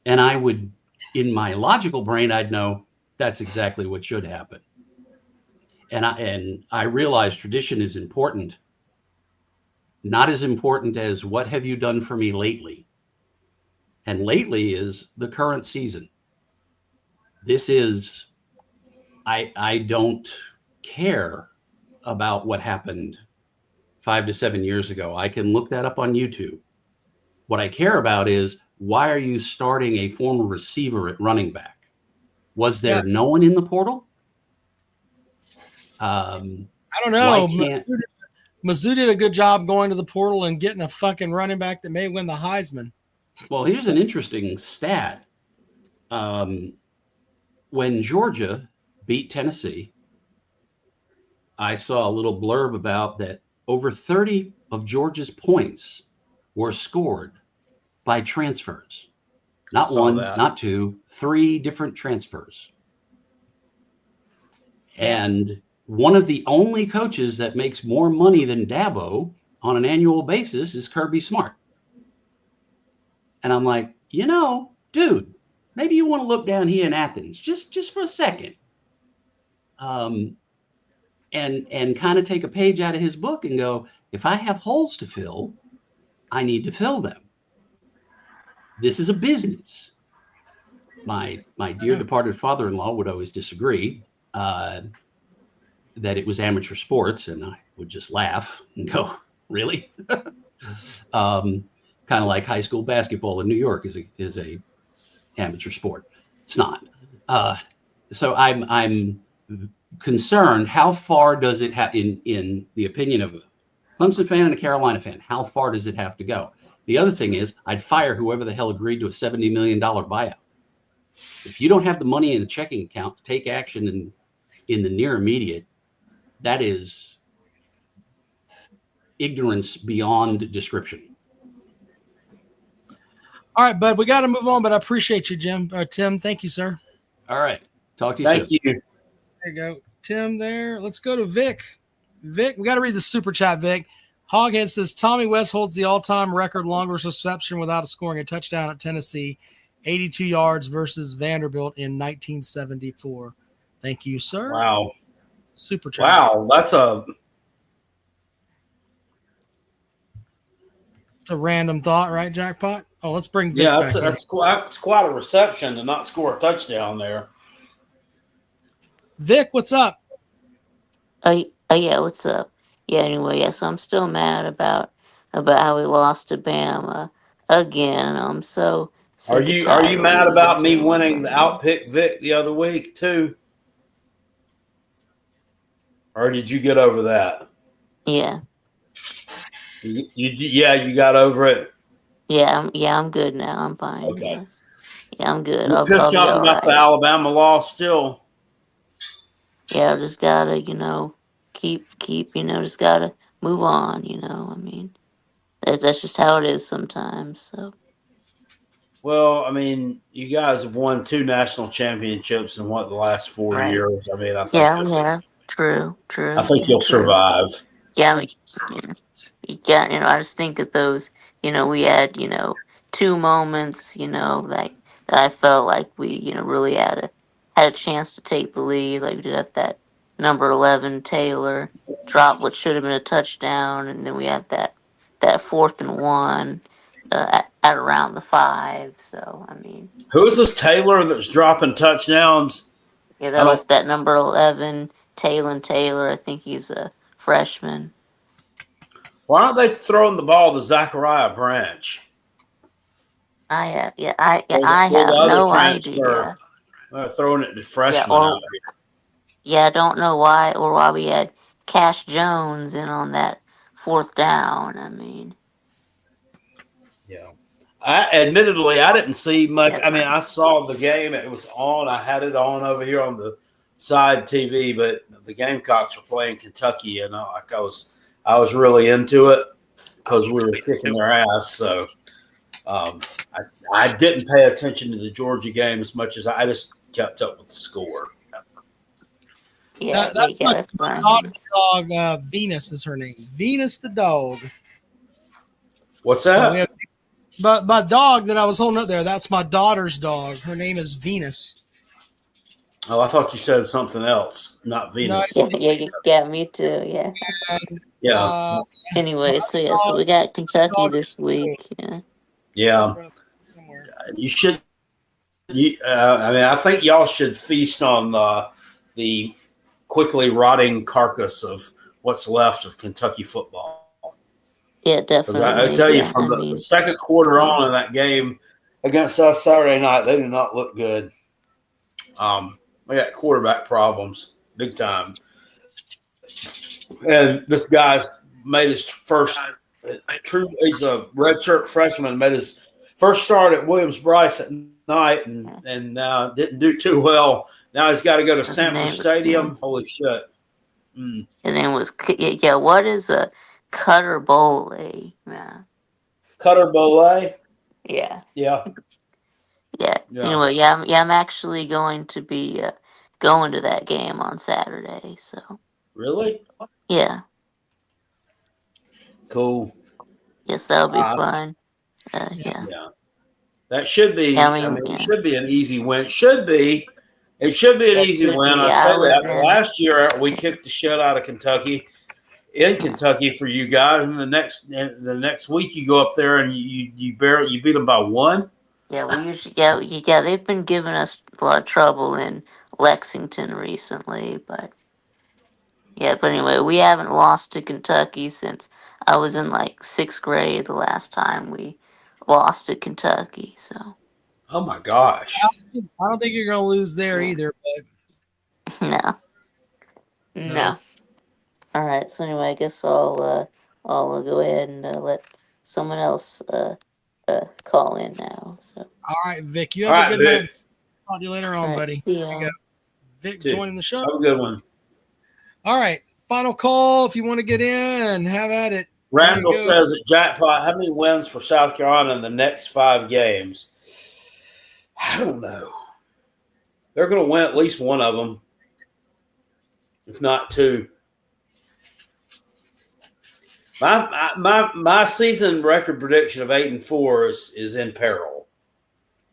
And I would, in my logical brain, I'd know that's exactly what should happen. And I realize tradition is important, not as important as what have you done for me lately? And lately is the current season. This is, I don't care about what happened 5 to 7 years ago. I can look that up on YouTube. What I care about is, why are you starting a former receiver at running back? Was there no one in the portal? I don't know. Mizzou did a good job going to the portal and getting a fucking running back that may win the Heisman. Well, here's an interesting stat. When Georgia beat Tennessee, I saw a little blurb about that over 30 of Georgia's points were scored by transfers. Not one, not two, 3 different transfers. And one of the only coaches that makes more money than Dabo on an annual basis is Kirby Smart. And I'm like, dude, maybe you want to look down here in Athens just for a second. And kind of take a page out of his book and go, if I have holes to fill, I need to fill them. This is a business. My dear departed father-in-law would always disagree that it was amateur sports, and I would just laugh and go, really? Kind of like high school basketball in New York is a amateur sport. It's not. So I'm concerned, how far does it have, in the opinion of a Clemson fan and a Carolina fan, how far does it have to go? The other thing is, I'd fire whoever the hell agreed to a $70 million buyout. If you don't have the money in the checking account to take action in the near immediate, that is ignorance beyond description. All right, bud, we got to move on, but I appreciate you, Tim. Thank you, sir. All right. Talk to you soon. Thank you. There you go. Tim there. Let's go to Vic. Vic, we got to read the super chat, Vic. Hoghead says, Tommy West holds the all-time record longest reception without scoring a touchdown at Tennessee, 82 yards versus Vanderbilt in 1974. Thank you, sir. Wow. Super chat. Wow, that's a random thought, right, Jackpot? Oh, let's bring Vic back. That's quite a reception to not score a touchdown there. Vic, what's up? Yeah, what's up? Yeah, anyway, so I'm still mad about how we lost to Bama again. I'm so sick Are and you tired of mad losing about to me them winning the again. outpick Vic the other week too? Or did you get over that? Yeah. You got over it. Yeah, I'm good now. I'm fine. Okay. Yeah, I'm good. You're I'll pissed be off all about the right. Alabama loss still. Yeah, I just gotta, keep, just gotta move on. I mean, that's just how it is sometimes. So. Well, I mean, you guys have won 2 national championships in the last 4 Right. years. I mean, I think Yeah. True. I think you'll True. survive. Yeah, I mean, I just think of those, we had, 2 moments, that I felt like we, really had a chance to take the lead. Like we did have that number 11 Taylor drop, which should have been a touchdown, and then we had that 4th and 1 at around the 5. So I mean, Who is this Taylor that's dropping touchdowns? yeah, that was that number 11 Taylor. I think he's a freshman. Why aren't they throwing the ball to Zachariah Branch? I have Or no the other idea. transfer. They're throwing it to freshmen or- out here. Yeah, I don't know why we had Cash Jones in on that 4th down. I mean, Yeah. Admittedly, I didn't see much. Yeah. I mean, I saw the game. It was on. I had it on over here on the side TV, but the Gamecocks were playing Kentucky, and I was really into it because we were kicking their ass. So I didn't pay attention to the Georgia game as much as I just kept up with the score. yeah, That's my fine. dog. Venus is her name. Venus the dog. What's So that? we have But my dog that I was holding up there, that's my daughter's dog. Her name is Venus. Oh, I thought you said something else, not No, Venus. Yeah, me too. Yeah. Yeah, Anyway, so dog, we got Kentucky dog's this week. Yeah. yeah. somewhere. You should. I mean, I think y'all should feast on the quickly rotting carcass of what's left of Kentucky football. Yeah, Because I definitely. tell you, Yeah, from I the mean, second quarter on in that game against us Saturday night, they do not look good. We got quarterback problems, big time. And this guy's made his first he's a redshirt freshman, made his first start at Williams-Brice at night and didn't do too well. Now he's got to go to his Sanford name, Stadium. Holy shit. Mm. his name was what is a Cutter Bowl? Yeah. Cutter Bolay. Yeah. Yeah. Yeah. Yeah. Anyway, I'm actually going to be going to that game on Saturday. So Really? yeah, Cool. yes, that'll be Uh, fun. Yeah. Yeah. That should be, Yeah, I mean, yeah. it should be an easy win. It should be an It easy should win. be. I I say was that. in. Last year, we kicked the shit out of Kentucky in Kentucky for you guys. And the next week, you go up there and you beat them by one. Yeah, we usually they've been giving us a lot of trouble in Lexington recently, but anyway, we haven't lost to Kentucky since I was in like 6th grade the last time we lost to Kentucky. So Oh my gosh. I don't think you're going to lose there either. no. No. All right. So anyway, I guess I'll go ahead and let someone else call in now. So All right, Vic. You All have right, a good Vic. night. Talk to you later all on, right, buddy. see There you y'all. go. Vic Too. joining the show. Have a good one. All right. Final call. If you want to get in, have at it. Randall There you says at Jackpot, how many wins for South Carolina in the next 5 games? I don't know. They're going to win at least one of them, if not 2. My season record prediction of 8-4 is in peril.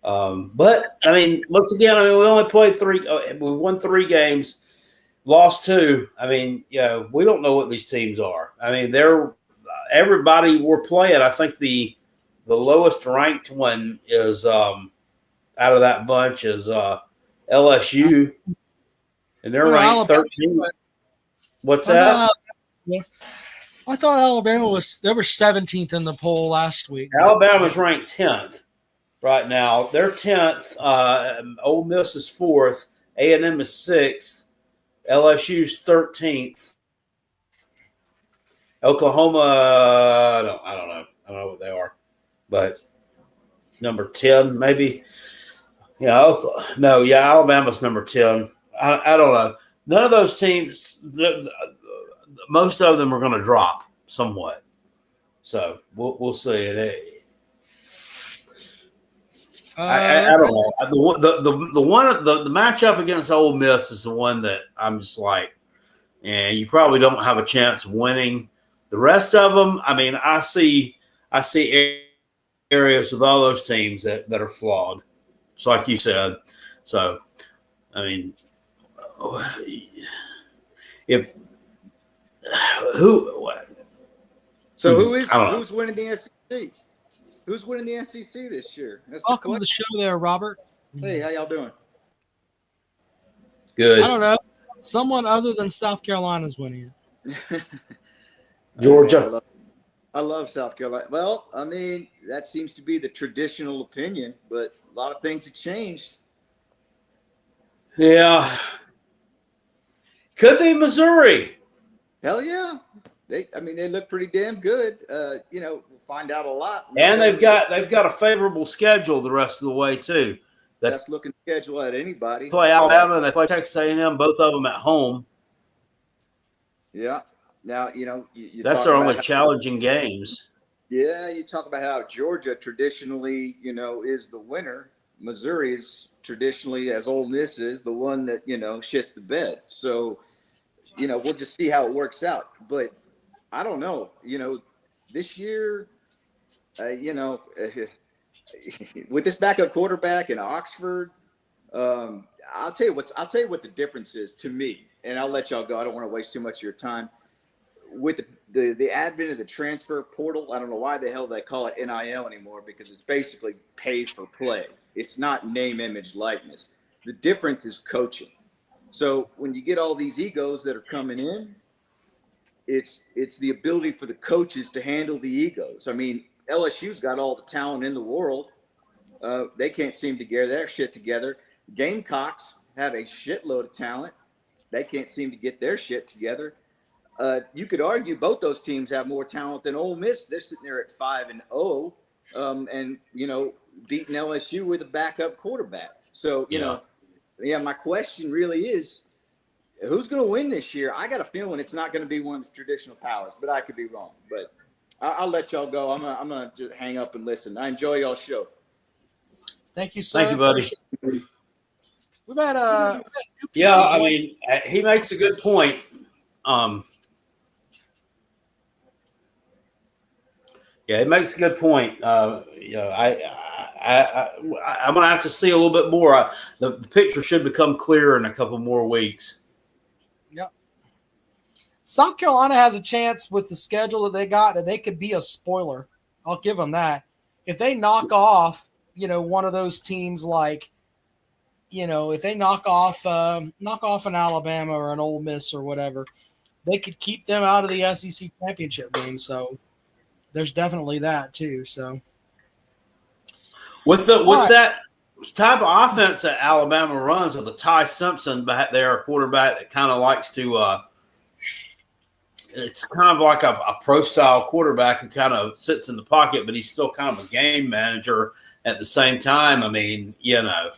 But I mean, once again, we only played 3. We won 3 games, lost 2. I mean, we don't know what these teams are. I mean, everybody we're playing. I think the lowest ranked one is out of that bunch is LSU, and they're ranked 13. What's that? I thought Alabama was 17th in the poll last week. Alabama's ranked 10th right now. They're 10th. Ole Miss is 4th. A&M is 6th. LSU's 13th. Oklahoma, I don't know. I don't know what they are, but number 10 maybe. Yeah, Alabama's number 10. I don't know. None of those teams. Most of them are going to drop somewhat. So we'll see. I don't know. The matchup against Ole Miss is the one that I'm just like, you probably don't have a chance of winning. The rest of them, I mean, I see areas with all those teams that are flawed. It's like you said. So, I mean, who's winning the SEC? Who's winning the SEC this year? Welcome to the show there, Robert. Hey, how y'all doing? Good. I don't know. Someone other than South Carolina's winning it. Georgia. I love South Carolina. Well, I mean, that seems to be the traditional opinion, but a lot of things have changed. Yeah. Could be Missouri. Hell yeah. They look pretty damn good. We'll find out a lot. And they've got a favorable schedule the rest of the way too. Best looking schedule at anybody. They play Alabama and they play Texas A&M, both of them at home. Yeah. Now, that's their only challenging games. Yeah, you talk about how Georgia traditionally, is the winner. Missouri is traditionally, as Ole Miss is, the one that, shits the bed. So, we'll just see how it works out. But I don't know. This year, You know, with this backup quarterback in Oxford, I'll tell you what the difference is to me, and I'll let y'all go. I don't want to waste too much of your time. With the advent of the transfer portal, I don't know why the hell they call it NIL anymore, because it's basically pay for play. It's not name, image, likeness. The difference is coaching. So when you get all these egos that are coming in, it's the ability for the coaches to handle the egos. I mean, LSU's got all the talent in the world. They can't seem to get their shit together. Gamecocks have a shitload of talent. They can't seem to get their shit together. You could argue both those teams have more talent than Ole Miss. They're sitting there at 5-0, and you know, beating LSU with a backup quarterback. So you know, my question really is, who's going to win this year? I got a feeling it's not going to be one of the traditional powers, but I could be wrong. But I'll let y'all go. I'm gonna just hang up and listen. I enjoy y'all's show. Thank you, sir. Thank you, buddy. We've had Yeah, I mean, he makes a good point. Yeah, it makes a good point. You know, I'm gonna have to see a little bit more. The picture should become clearer in a couple more weeks. Yep. South Carolina has a chance with the schedule that they got that they could be a spoiler. I'll give them that. If they knock off, you know, one of those teams like, you know, if they knock off an Alabama or an Ole Miss or whatever, they could keep them out of the SEC championship game. So there's definitely that too. So with that type of offense that Alabama runs, with the Ty Simpson back there, a quarterback that kind of likes to it's kind of like a pro style quarterback who kind of sits in the pocket, but he's still kind of a game manager at the same time. I mean, you know,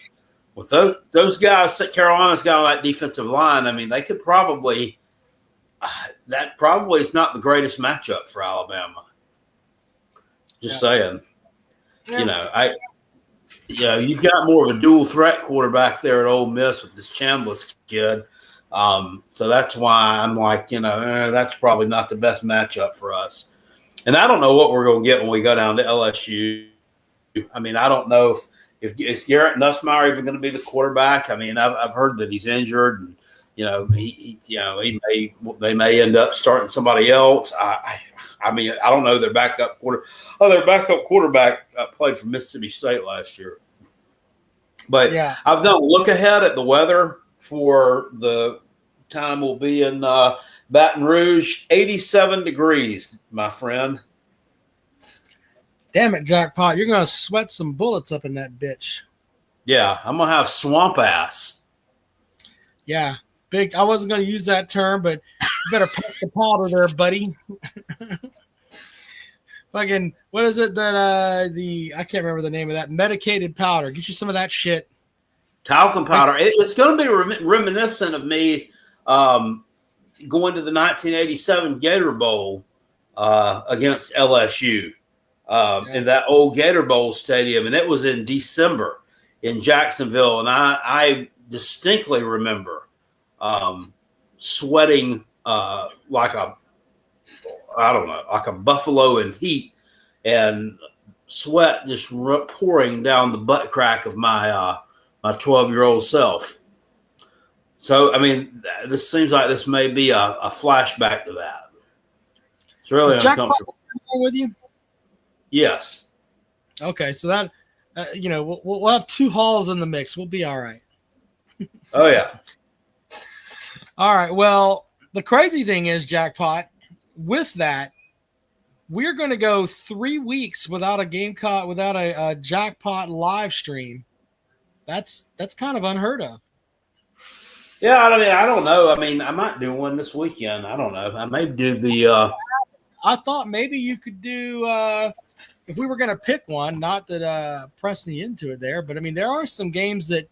with those guys, Carolina's got on that defensive line. I mean, they could probably that probably is not the greatest matchup for Alabama. Just saying. Yeah. You know, you've got more of a dual threat quarterback there at Ole Miss with this Chambliss kid. So that's why I'm like, you know, that's probably not the best matchup for us. And I don't know what we're going to get when we go down to LSU. I mean, I don't know if is Garrett Nussmeier even going to be the quarterback. I mean, I've heard that he's injured, and you know, they may end up starting somebody else. I mean, I don't know their backup their backup quarterback played for Mississippi State last year. But yeah, I've done a look ahead at the weather for the time we'll be in Baton Rouge. 87 degrees, my friend. Damn it, Jackpot. You're going to sweat some bullets up in that bitch. Yeah, I'm going to have swamp ass. Yeah, big. I wasn't going to use that term, but you better pop the powder there, buddy. Fucking, what is it that I can't remember the name of that, medicated powder. Get you some of that shit. Talcum powder. It's going to be reminiscent of me going to the 1987 Gator Bowl against LSU. In that old Gator Bowl stadium, and it was in December in Jacksonville, and I distinctly remember sweating like a buffalo in heat, and sweat just pouring down the butt crack of my 12-year-old self. So, I mean, this seems like this may be a flashback to that. It's really uncomfortable. With you? Yes. Okay, so that you know, we'll have two halls in the mix. We'll be all right. Oh yeah. All right. Well, the crazy thing is, Jackpot, with that, we're going to go 3 weeks without a Gamecock, without a Jackpot live stream. That's kind of unheard of. Yeah, I mean, I don't know. I mean, I might do one this weekend. I don't know. I may do the. I thought maybe you could do. If we were going to pick one, not that pressing you into it there, but I mean, there are some games that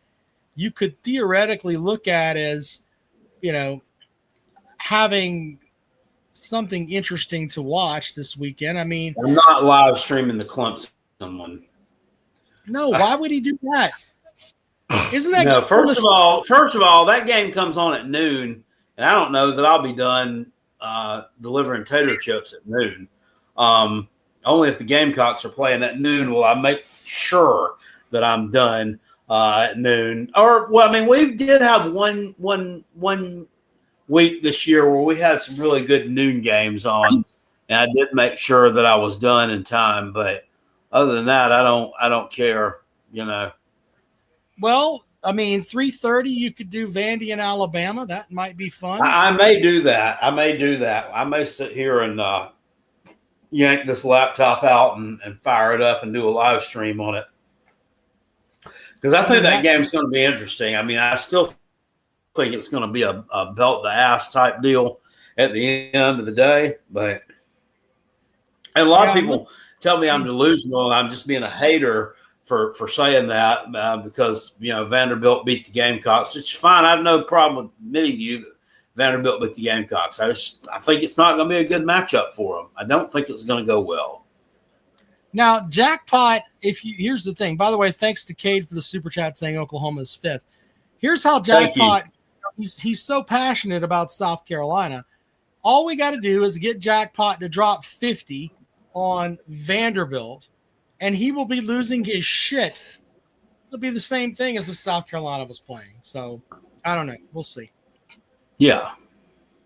you could theoretically look at as, you know, having something interesting to watch this weekend. I mean, I'm not live streaming the Clemson one. No, why would he do that? Isn't that no? First of all, that game comes on at noon, and I don't know that I'll be done delivering tater chips at noon. only if the Gamecocks are playing at noon will I make sure that I'm done at noon. Or, well, I mean, we did have one week this year where we had some really good noon games on, and I did make sure that I was done in time. But other than that, I don't care, you know. Well, I mean, 3:30 you could do Vandy in Alabama. That might be fun. I may do that. I may sit here and yank this laptop out and fire it up and do a live stream on it. Because I think that game's going to be interesting. I mean, I still think it's going to be a belt to ass type deal at the end of the day. And a lot of people tell me I'm delusional and I'm just being a hater for saying that because, you know, Vanderbilt beat the Gamecocks. It's fine. I have no problem with admitting to you that Vanderbilt beat the Gamecocks. I think it's not going to be a good matchup for them. I don't think it's going to go well. Now, jackpot, here's the thing. By the way, thanks to Cade for the super chat saying Oklahoma is 5th. Here's how jackpot, he's so passionate about South Carolina. All we got to do is get jackpot to drop 50 on Vanderbilt, and he will be losing his shit. It'll be the same thing as if South Carolina was playing. So, I don't know. We'll see. Yeah.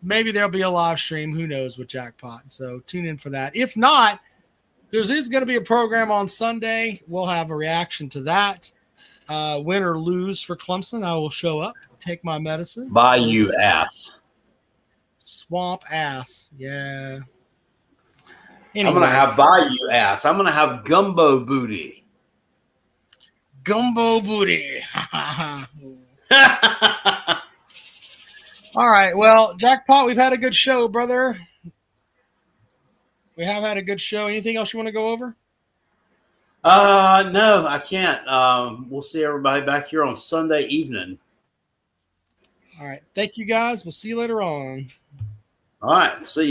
Maybe there'll be a live stream. Who knows with jackpot. So, tune in for that. If not, there is going to be a program on Sunday. We'll have a reaction to that. Win or lose for Clemson, I will show up, take my medicine. Bayou ass. Swamp ass. Yeah. Anyway. I'm going to have Bayou ass. I'm going to have gumbo booty. Gumbo booty. All right. Well, Jackpot, we've had a good show, brother. We have had a good show. Anything else you want to go over? No, I can't. We'll see everybody back here on Sunday evening. All right. Thank you, guys. We'll see you later on. All right. See you.